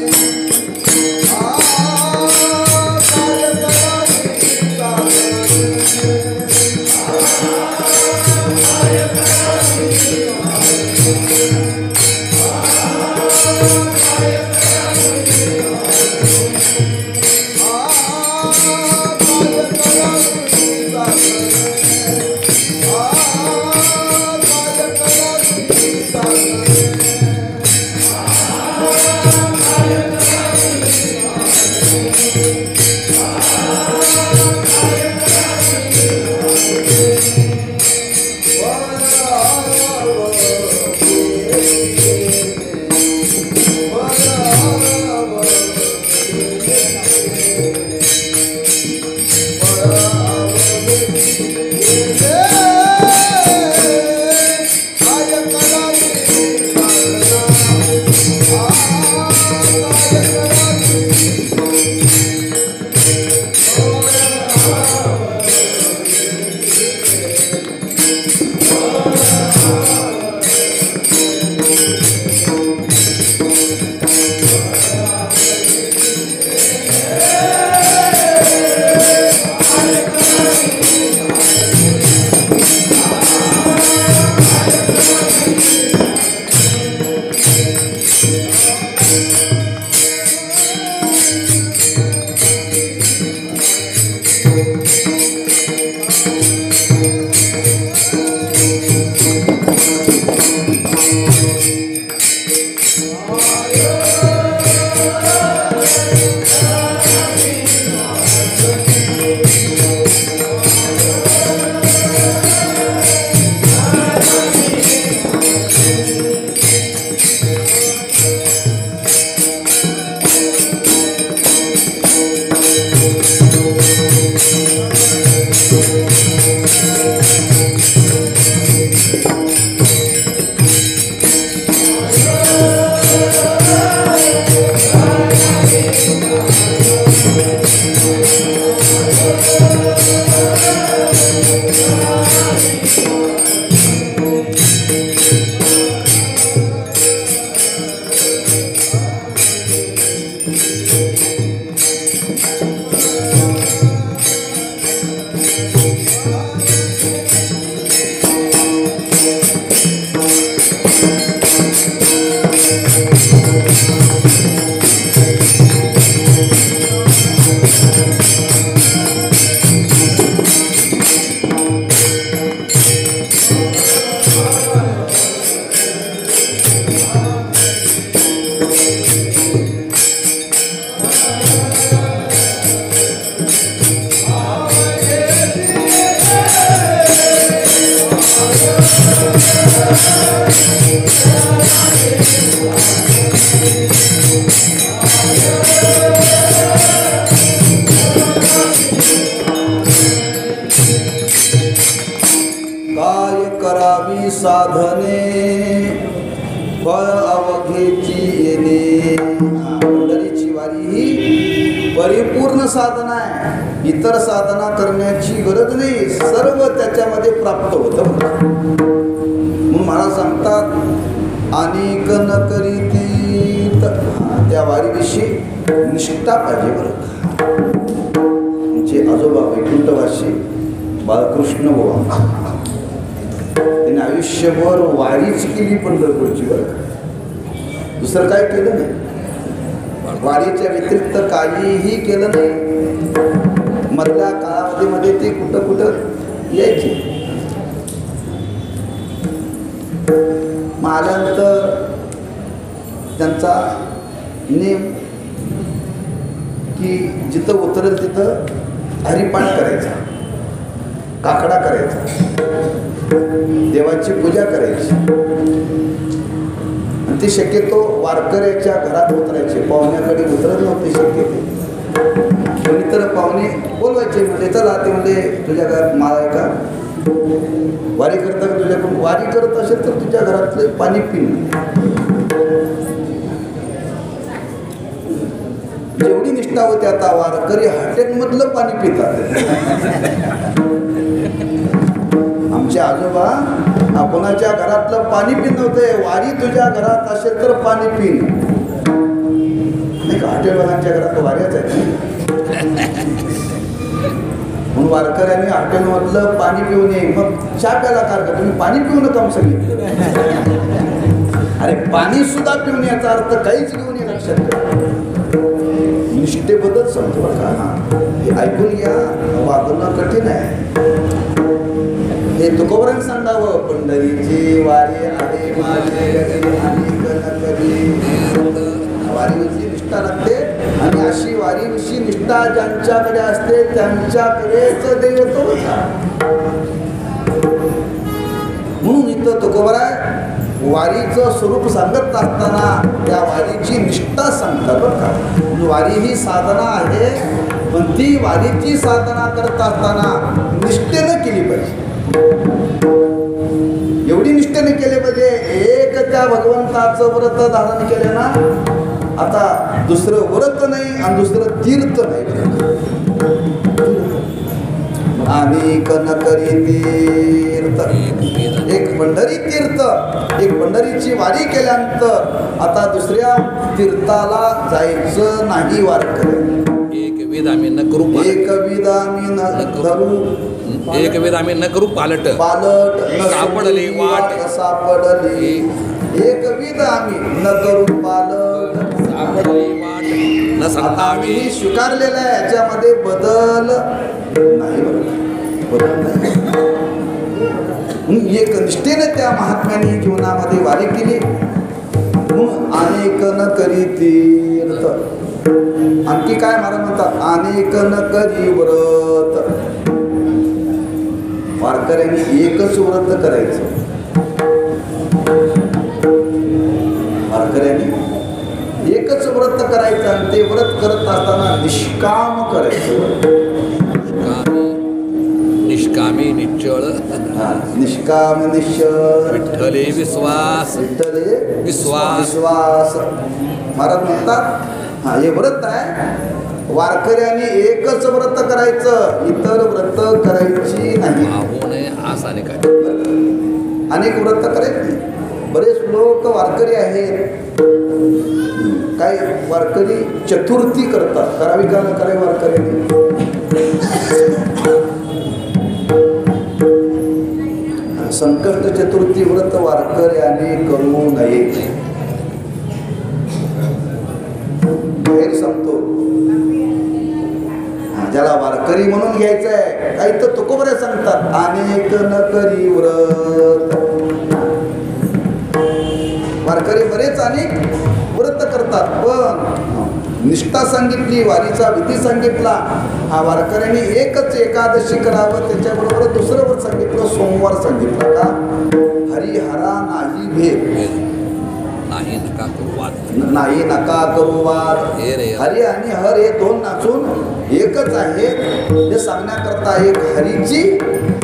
काय करावी साधने फळ अवघेची येणे. पंढरीची वारी ही परिपूर्ण साधना आहे. इतर साधना करण्याची गरज नाही, सर्व त्याच्यामध्ये प्राप्त होतं. म्हणून मला सांगतात अनेक न करीती, त्या वारीविषयी निष्ठा पाहिजे बरं. आमचे आजोबा वैकुंठवासी बाळकृष्ण बुवा त्यांनी आयुष्यभर वारीच केली पंढरपूरची बरं. दुसरं काय केलं नाही, वारीच्या व्यतिरिक्त काहीही केलं नाही. मधल्या काळामध्ये ते कुठं कुठं यायचे. मग आल्यानंतर त्यांचा नेम की जिथं उतरेल तिथं हरिपाठ करायचा, काकडा करायचा, देवाची पूजा करायची. आणि ते शक्यतो वारकऱ्याच्या घरात उतरायचे, पाहुण्याकडे उतरत नव्हते शक्यतो. कोणी तर पाहुणे बोलवायचे, म्हणजे चला ते म्हणजे तुझ्या घरात माळ आहे का, वारी करता का तुझ्याकडून, वारी करत असेल तर तुझ्या घरातलं पाणी पिणं. जेवढी निष्ठा होती आता वारकरी हॉटेलमधलं पाणी पितात. आमचे आजोबा कोणाच्या घरातलं पाणी पित नव्हते. वारी तुझ्या घरात असेल तर पाणी पिण. नाही का, हॉटेलवाल्यांच्या घरात वाऱ्याच आहे. म्हणून वारकऱ्यांनी हॉटेलमधलं पाणी पिऊ नये. मग चहा प्याला कार का, तुम्ही पाणी पिऊ नका सांगितलं. अरे पाणी सुद्धा पिऊन याचा अर्थ काहीच घेऊन ये, लक्षात ठेवा. निष्ठेबद्दल समजू बघा. हे ऐकून घ्या, वागणं कठीण आहे. हे तुकोबरांनी सांगावं, पंढरीची वारी आहे माझे घरी अनेक न करी. वारीविषयी निष्ठा लागते, आणि अशी वारीविषयी निष्ठा ज्यांच्याकडे असते त्यांच्याकडेच दैवत होता. म्हणून इथं तुकोबराय वारीचं स्वरूप सांगत असताना त्या वारीची निष्ठा सांगतात बरं का. वारी ही साधना आहे, पण ती वारीची साधना करत असताना निष्ठेनं केली पाहिजे. एवढी निष्ठेने केले पाहिजे, एक त्या भगवंताचं व्रत धारण केले ना, आता दुसरं व्रत नाही आणि दुसरं तीर्थ नाही. आणि कन करी तीर्थ, एक पंढरी तीर्थ, एक पंढरीची वारी केल्यानंतर आता दुसऱ्या तीर्थाला जायचं नाही. वारकरी एक वेद आम्ही न करू एक विध आम्ही न धरू, एक वेद आम्ही न करू पालट पालट सापडली वाट सापडली. एक विध आम्ही न करू पालट सापडली वाट न संतावी. स्वीकारलेला आहे, याच्यामध्ये बदल नाही बदल नाही. एक निष्ठेने त्या महात्म्याने जीवनामध्ये वारी केली. अनेक न करी तीर्थ. आणखी काय महाराज म्हणतात, अनेक न करी व्रत. वारकऱ्यांनी एकच व्रत करायचं. वारकऱ्यांनी एकच व्रत करायचं, आणि ते व्रत करत असताना निष्काम करायचं. निष्कामी निश्चळ हा, निष्काम निश्चळ विठ्ठले विश्वास विठ्ठले विश्वास. विश्वास. महाराज म्हणतात हा हे व्रत आहे, वारकऱ्यांनी एकच व्रत करायचं, इतर व्रत करायची नाही. होऊ नये असं आणि काय अनेक व्रत करायची. बरेच लोक वारकरी आहेत, काही वारकरी चतुर्थी करतात. करावी का न करावी वारकऱ्यांनी? संकष्ट चतुर्थी व्रत वारकऱ्याने करू नये. गैरसमतो ज्याला वारकरी म्हणून घ्यायचं आहे, काही तर तुकोबरे सांगतात अनेक न करी व्रत. वारकरी बरेच अनेक व्रत करतात, पण निष्ठा सांगितली, वारीचा विधी सांगितला. हा वारकऱ्यांनी एकच एकादशी करावं, त्याच्याबरोबर दुसरं व्रत सांगितलं, सोमवार सांगितलं. का? हरिहरा नाही भेद, नाही नका करू वाद. नाही नका करू वाद. हे रे हरी आणि हर हे दोन नाचून एकच आहे हे सांगण्याकरता एक हरीची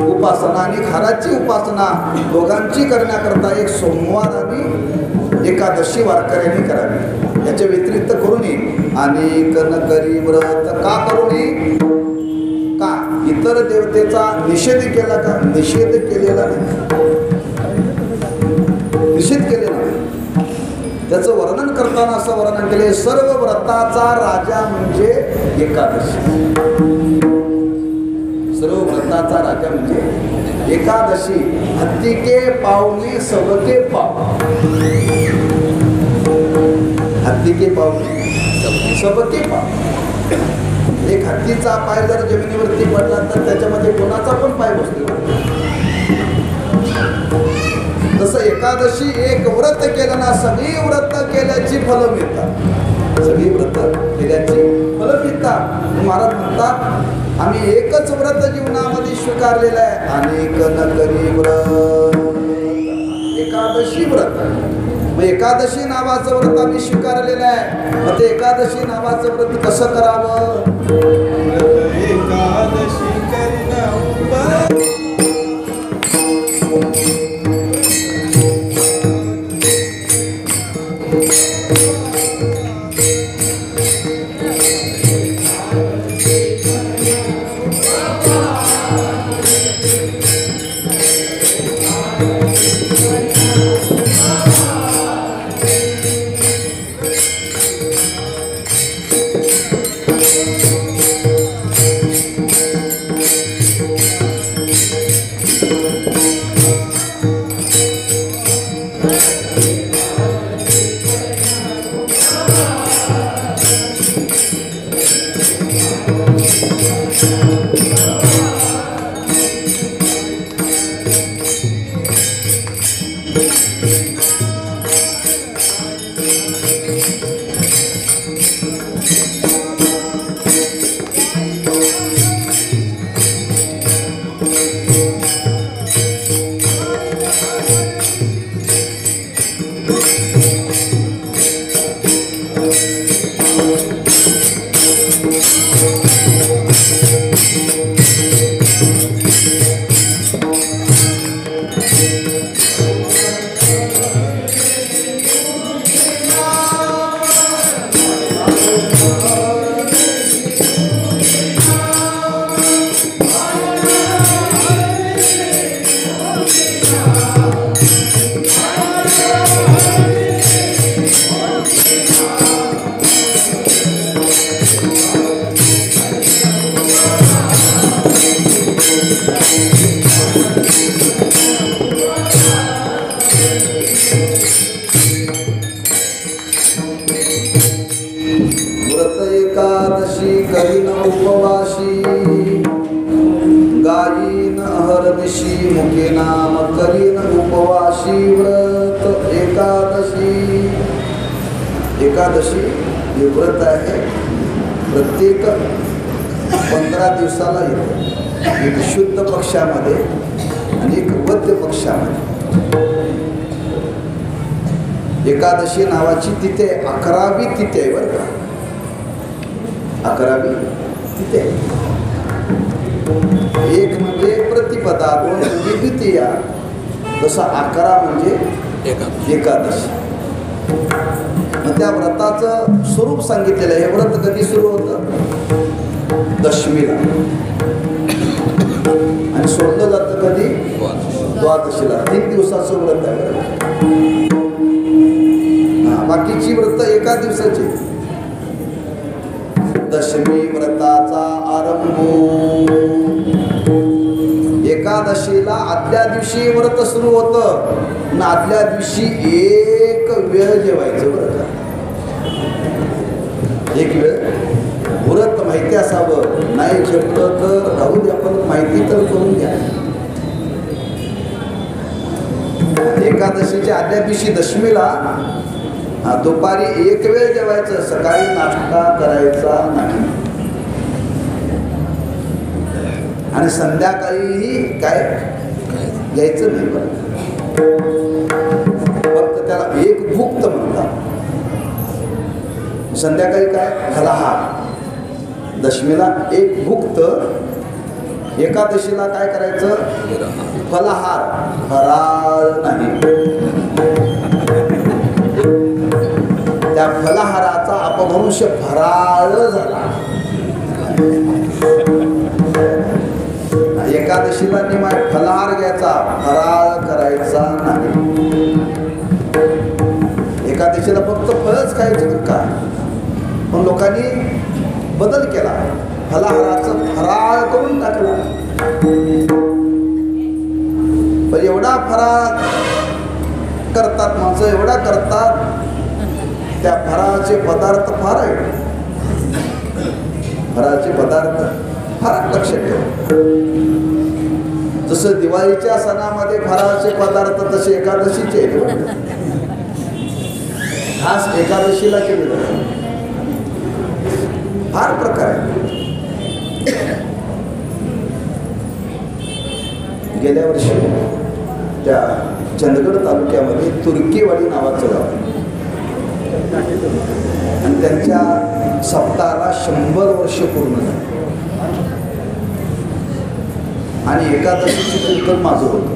उपासना आणि हराची उपासना दोघांची करण्याकरता एक सोमवार आणि एकादशी वारकऱ्यांनी करावी. याच्या व्यतिरिक्त करू नये. अनेक न करी व्रत. का करू नये? का? इतर देवतेचा निषेध केला का? निषेध केलेला नाही, निषेध केलेला नाही. त्याचं वर्णन करताना असं वर्णन केले, सर्व व्रताचा राजा म्हणजे एकादशी. सर्व व्रताचा राजा म्हणजे एकादशी. हत्ती के पावने सबके पाव. हत्ती के पावने सबके पाव. एक हत्तीचा पाय जर जमिनीवरती पडला तर त्याच्यामध्ये कोणाचा पण पाय बसतो. तसं एकादशी एक व्रत केलं ना, सगळी व्रत केल्याची फलं मिळतात. सगळी व्रत केल्याची फलं मिळतात. महाराज म्हणतात आम्ही एकच व्रत जीवनामध्ये स्वीकारलेलं आहे, अनेक न करी व्रत. एकादशी व्रत. मग एकादशी नावाचं व्रत आम्ही स्वीकारलेलं आहे. मग ते एकादशी नावाचं व्रत कसं करावं? एकादशी करीन करीन उपवाशी गायीन हरनिशी मुखे नाम करीन उपवाशी व्रत एकादशी. एकादशी हे व्रत आहे, प्रत्येक 15 दिवसाला येतं. एक शुद्ध पक्षामध्ये आणि एक वद्य पक्षामध्ये. एकादशी नावाची तिथे 11वी तिथे आहे बरं का, 11वी तिथे. एक म्हणजे प्रतिपदा, दोन म्हणजे द्वितीया, जसं 11 म्हणजे एकादशी. एकादशी. मग त्या व्रताचं स्वरूप सांगितलेलं आहे. हे व्रत कधी सुरू होतं? दशमीला, आणि सोडलं जातं कधी? द्वादशीला. 3 दिवसाचं व्रत आहे. बाकीची व्रत एका दिवसाची. दशमी व्रताचा आरंभ. एकादशीला आदल्या दिवशी व्रत सुरू होतं, आणि आदल्या दिवशी एक वेळ जेवायचं व्रत. एक वेळ व्रत माहिती असावं, नाही जपलं तर राहू द्या, पण माहिती तर करून घ्या. एकादशीच्या आदल्या दिवशी दशमीला दुपारी एक वेळ जेवायचं, सकाळी नाश्ता करायचा नाही, आणि संध्याकाळीही काय घ्यायचं नाही. फक्त त्याला एक भुक्त म्हणतात. संध्याकाळी काय? फलाहार. दशमीला एक भुक्त, एकादशीला काय करायचं? फलाहार, फराळ नाही. त्या फलाहाराचा अपभ्रंश फराळ झाला. एकादशीला नियम फलाहार घ्यायचा, फराळ करायचा नाही. एकादशीला फक्त फळच खायचं का? पण लोकांनी बदल केला, फलाहाराचं फराळ करून टाकला. पण एवढा फराळ करतात माणसं, एवढा करतात, त्या फराळाचे पदार्थ फार आहेत. फराळाचे पदार्थ फार लक्षात ठेवा. जसं दिवाळीच्या सणामध्ये फराळाचे पदार्थ, तसे एकादशीचे खास एकादशीला केले जातात. फार प्रकार आहे. गेल्या वर्षी त्या चंदगड तालुक्यामध्ये तुर्कीवाडी नावाचं गाव आहे, आणि त्यांच्या सप्ताहाला 100 वर्ष पूर्ण झाली. आणि एकादशीची कीर्तन माझं होतं.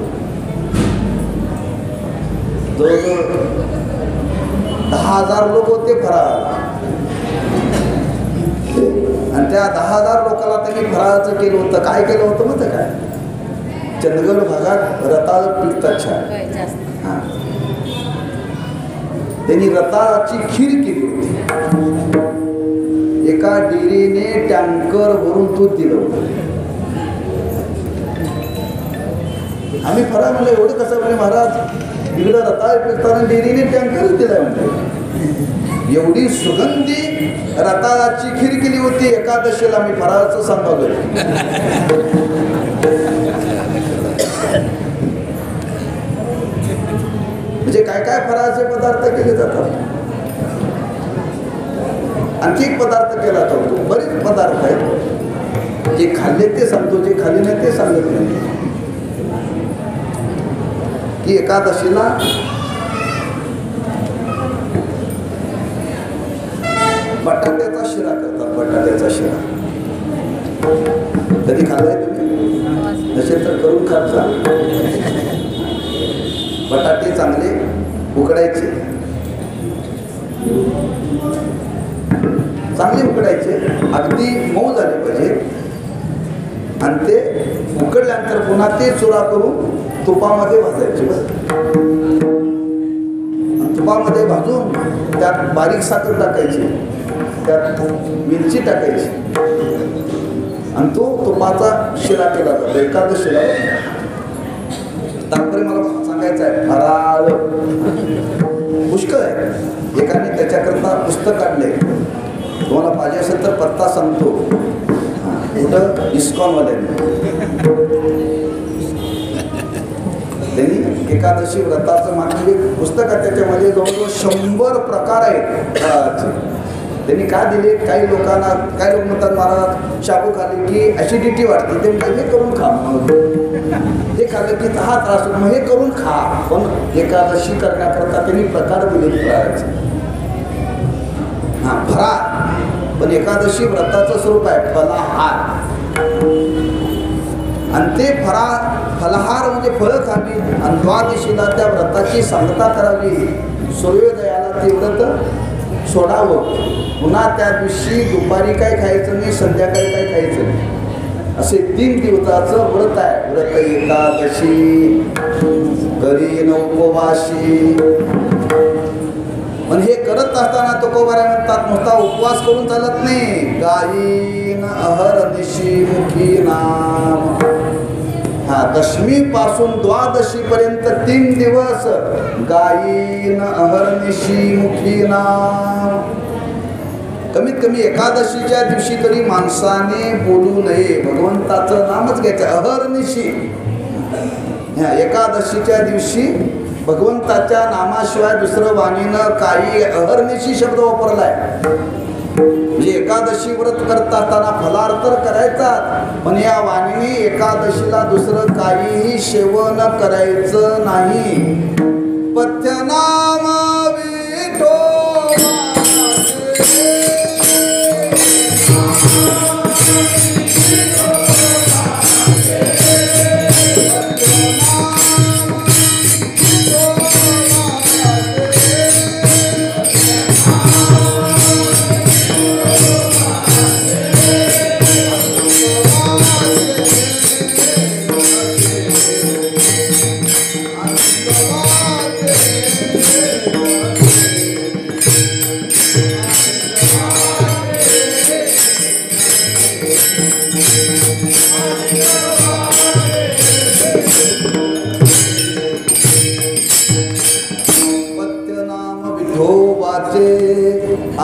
जवळजवळ 10,000 लोक होते फराळ, आणि त्या 10,000 लोकांना त्यांनी फराळाचं केलं होतं. काय केलं होतं माहिती काय? चंदगड भागात रताळ पिकतात छान. हां, त्यांनी रताळाची खीर केली होती. एका डेअरीने टँकर भरून दूध दिलं होतं. आम्ही फराळ म्हणलं एवढं कसं? म्हणजे महाराज इकडं रताळ पिकताना डेअरीने टँकर दिलाय म्हणजे. एवढी सुगंधी रताळाची खीर केली होती एकादशीला. मी फराळाचं सांभाळलं. म्हणजे काय काय फराळाचे पदार्थ केले जातात. आणखी एक पदार्थ केला जातो. बरेच पदार्थ आहेत, जे खाल्ले ते सांगतो, जे खाल्ले नाही ते सांगत नाही. की एकादशीला बटाट्याचा शिरा करतात. बटाट्याचा शिरा कधी खाल्लाय तुम्ही? नसेल तर करून खायचा. बटाटे चांगले उकडायचे, चांगले उकडायचे, अगदी मऊ झाले पाहिजे, आणि ते उकडल्यानंतर पुन्हा ते चुरा करून तुपामध्ये भाजायचे. तुपामध्ये भाजून त्यात बारीक साखर टाकायची, त्यात मिरची टाकायची, आणि तो तुपाचा शिरा केला जातो एकादशीला. तात्पर्य मला सांगायचं आहे, फराळ पुष्कळ आहे. एकाने त्याच्याकरता पुस्तक काढले. तुम्हाला पाहिजे असेल तर पत्ता सांगतो. कुठं? इस्कॉनवाल्यांनी. त्यांनी एकादशी व्रताचं मागील एक पुस्तक आहे, त्याच्यामध्ये जवळजवळ 100 प्रकार आहेत फराळाचे. त्यांनी काय दिले? काही लोकांना, काही लोक म्हणतात महाराज शाबू खाल्ले की ॲसिडिटी वाटते, ते म्हणजे हे करून खा. हे खाल्लं की हा त्रास होतो, मग हे करून खा. पण एकादशी करण्याकरता त्यांनी प्रकार दिले फराळाचे. हां, फराळ. पण एकादशी व्रताचं स्वरूप आहे फलाहार. आणि ते फलाहार म्हणजे फळं खावी आणि द्वादशीला त्या व्रताची सांगता करावी. सूर्योदयाला ते व्रत सोडावं. पुन्हा त्या दिवशी दुपारी काय खायचं नाही, संध्याकाळी काय खायचं नाही. असे 3 दिवसाचं व्रत आहे. व्रत एकादशी करीन उपवाशी. पण हे करत असताना तुकोबाराय म्हणतात नुसता उपवास करून चालत नाही. गायीन अहर्निशी मुखी नाम. दशमी पासून द्वादशी पर्यंत 3 दिवस गायीन अहर्निशी मुखी नाम. कमीत कमी एकादशीच्या दिवशी तरी माणसाने बोलू नये, भगवंताचं नामच घ्यायचं अहर्निशी. ह्या एकादशीच्या दिवशी भगवंताच्या नामाशिवाय दुसरं वाणीनं काही अहर्निशी शब्द वापरलाय. म्हणजे एकादशी व्रत करत असताना फलाहार तर करायचा, पण या वाणीने एकादशीला दुसरं काहीही सेवन करायचं नाही. पथ्यनाम विठोबा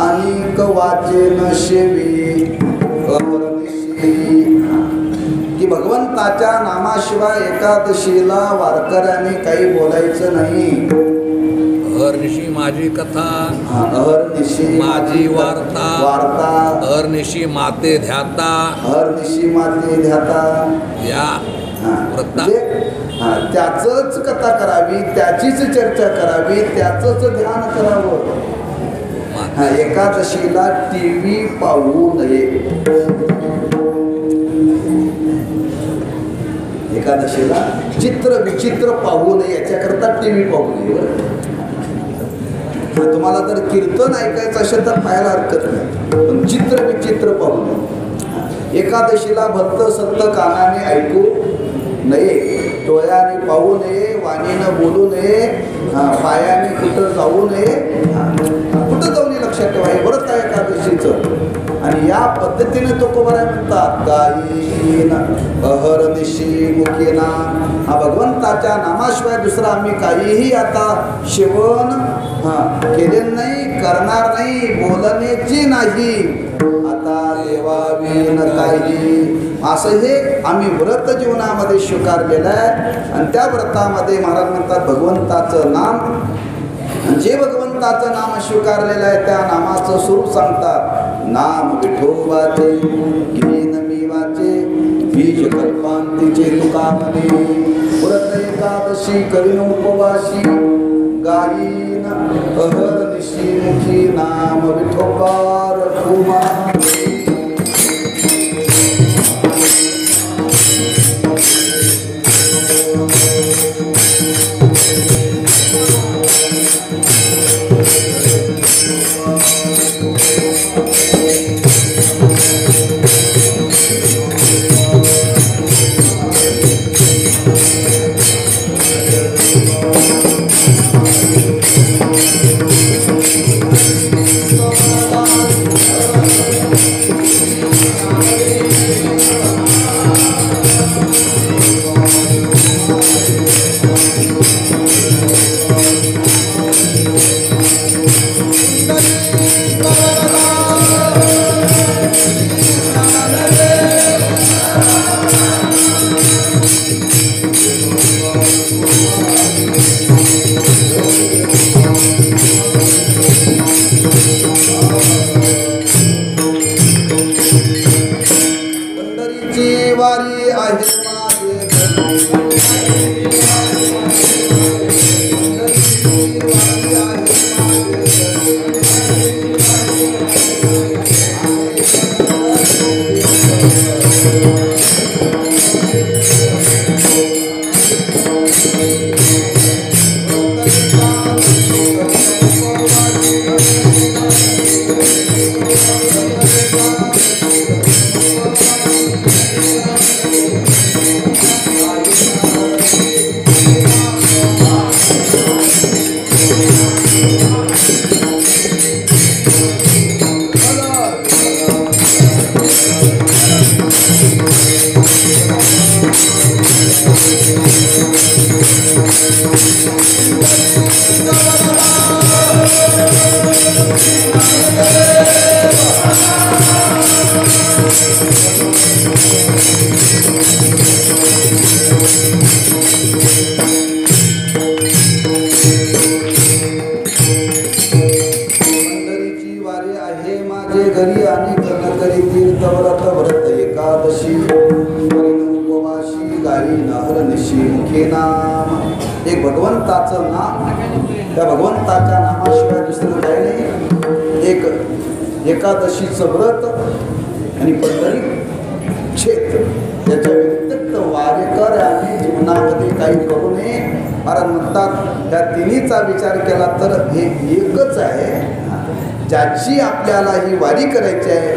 अनिक वाचे न शेवी की भगवंताच्या नामाशिवाय एकादशीला वारकऱ्याने काही बोलायचं नाही. अहर्निशी माझी कथा, अहर्निशी माझी वार्ता, अहर्निशी माते ध्याता, अहर्निशी माते ध्याता. या व्रता त्याचंच कथा करावी, त्याचीच चर्चा करावी, त्याचंच ध्यान करावं. एकादशीला TV पाहू नये. एकादशीला चित्र विचित्र पाहू नये, याच्याकरता TV पाहू नये. तुम्हाला जर कीर्तन ऐकायचं असेल तर पाहायला हरकत नाही, पण चित्र विचित्र पाहू नये. एकादशीला भक्त सत्त कानाने ऐकू नये, डोळ्याने पाहू नये, वाणीनं बोलू नये, पायाने कुठं जाऊ नये. कुठं जाऊ नये लक्षात ठेवा, हे व्रत आहे एकादशीचं. आणि या पद्धतीने तुकोबाराय म्हणतात गायीन अहर्निशी मुखी नाम. हा भगवंताच्या नामाशिवाय दुसरा आम्ही काहीही आता सेवन केले नाही, करणार नाही, बोलण्याची नाही. आता देवावीन काही असं हे आम्ही व्रत जीवनामध्ये स्वीकारलेलं आहे. आणि त्या व्रतामध्ये महाराज म्हणतात भगवंताचं नाम, जे भगवंताचं नाम स्वीकारलेलं आहे त्या नामाचं स्वरूप सांगतात. नाम विठोबाचे घेन मी वाचे, बीज कल्पांतीचे तुका म्हणे. व्रत एकादशी करीन उपवाशी, गायीन अहर्निशी मुखी नाम विठोबा रघुमा. एक भगवंताचं नाम, त्या भगवंताच्या नामाशिवाय दुसरं काही नाही. एक एकादशीचं व्रत आणि पंढरी क्षेत्र, त्याच्या व्यतिरिक्त वारेकर आणि जीवनामध्ये काही करू नये. महाराज म्हणतात त्या तिन्हीचा विचार केला तर हे एकच आहे. ज्याची आपल्याला ही वारी करायची आहे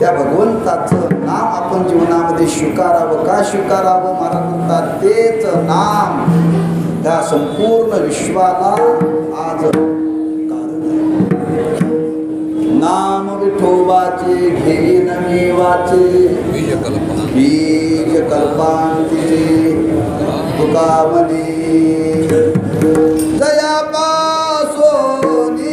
त्या भगवंताचं नाम आपण जीवनामध्ये स्वीकारावं. का स्वीकारावं? महाराज म्हणतात तेच नाम त्या संपूर्ण विश्वाला आज कारण आहे. नाम विठोबाचे घेन मी वाचे, बीज कल्पांतीचे तुका म्हणे जया पासोनी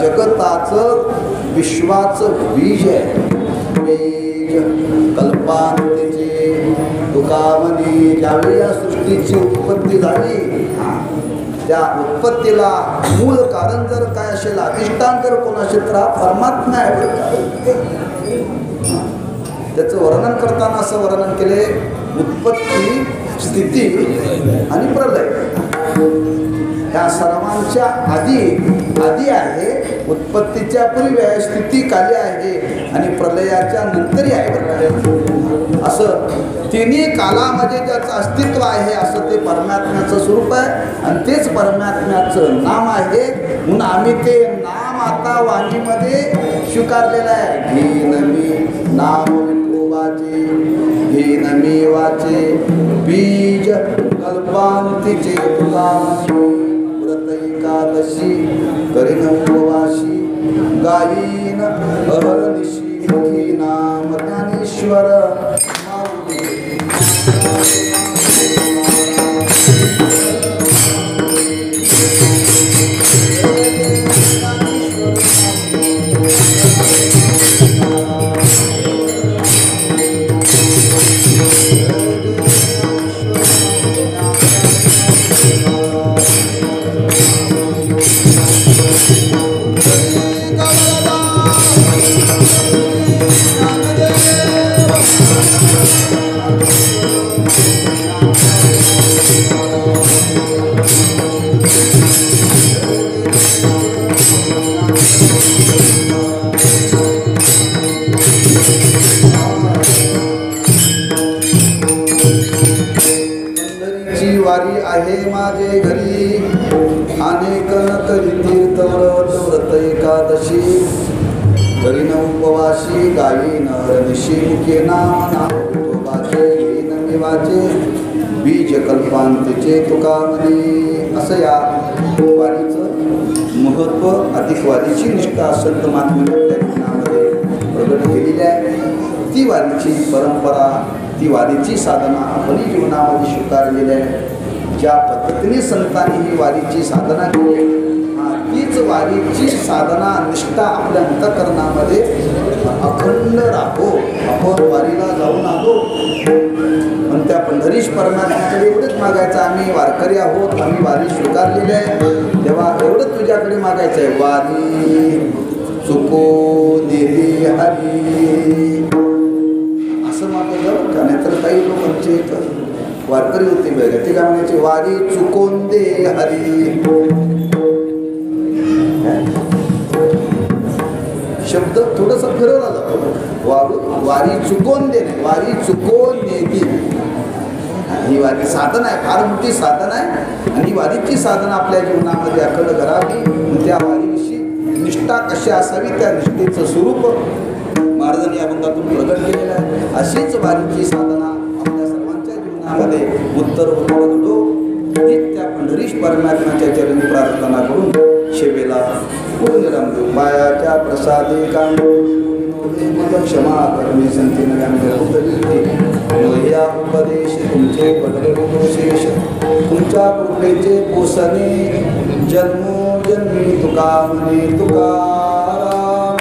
जगताचं विश्वाचं बीज आहे. बीज कल्पांतीचे तुका म्हणे ज्यावेळी या सृष्टीची उत्पत्ती झाली त्या उत्पत्तीला मूळ कारण जर काय असेल, अधिष्ठान जर कोण असेल तर हा परमात्मा आहे. त्याचं वर्णन करताना असं वर्णन केले उत्पत्ती, स्थिती आणि प्रलय. ह्या सर्वांच्या आधी आहे, उत्पत्तीच्या पूर्वी आहे, स्थिती काली आहे आणि प्रलयाच्या नंतरही आहे. असं तिन्ही कालामध्ये ज्याचं अस्तित्व आहे असं ते परमात्म्याचं स्वरूप आहे आणि तेच परमात्म्याचं नाम आहे. म्हणून आम्ही ते नाम आता वाणीमध्ये स्वीकारलेलं आहे. घेन मी नाम विठोबाचे, घेन मी वाचे, बीज कल्पांतीचे तुका व्रत एकादशी करीन उपवासी, गायीन अहर्निशी मुखी नाम ज्ञानेश्वर वारी आहे माझे घरी, अनेक न करी तीर्थ व्रत एकादशी, करीन उपवासी, गायीन अहर्निशी मुखे नाम विठोबाचे, घेन मी वाचे, बीज कल्पांतीचे तुका म्हणे. असं या वारीचं महत्त्व, अधिक वारीची निष्ठा संत महात्म्यांच्या जीवनामध्ये प्रगट केलेली आहे. ती वारीची परंपरा, ती वारीची साधना आपणही जीवनामध्ये स्वीकारलेली आहे. ज्या पद्धतीने संतांनी ही वारीची साधना केली, तीच वारीची साधना निष्ठा आपल्या अंतःकरणामध्ये अखंड राहो. आपण वारीला जाऊन आलो पण त्या पंढरीश परमात्म्याकडे एवढंच मागायचं, आम्ही वारकरी आहोत, आम्ही वारी स्वीकारलेली आहे, तेव्हा एवढंच तुझ्याकडे मागायचं आहे, वारी चुको देही हरी. असं मागं का नाही तर काही लोक आमचे वारकरी होते बघा, ते काय म्हणायचे, वारी चुकोन दे हरी. शब्द थोडंसं फिरवला जातो. वारी चुकोन दे नाही, वारी चुकोन देती. ही वारी साधना आहे, फार मोठी साधना आहे आणि ही वारीची साधना आपल्या जीवनामध्ये अखंड करावी. त्या वारीविषयी निष्ठा कशी असावी, त्या निष्ठेचं स्वरूप अभंगातून प्रगट केलेला आहे. अशीच वारीची साधना आपल्या सर्वांच्या जीवनामध्ये उत्तर घडो हीच त्या पंढरीश परमात्म्याच्या चरणी प्रार्थना करून सेवेला पूर्ण रमतो. पायाच्या प्रसादे मद क्षमा करणे संती या उपदेश तुमचे पदशेष तुमच्या कृपेचे पोसणे जन्मोजन्मी तुका म्हणे तुकाराम.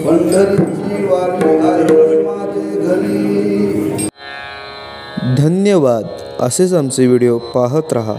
पंढरीची वारी आहे माझे घरी. धन्यवाद. असेच आमचे व्हिडिओ पाहत रहा.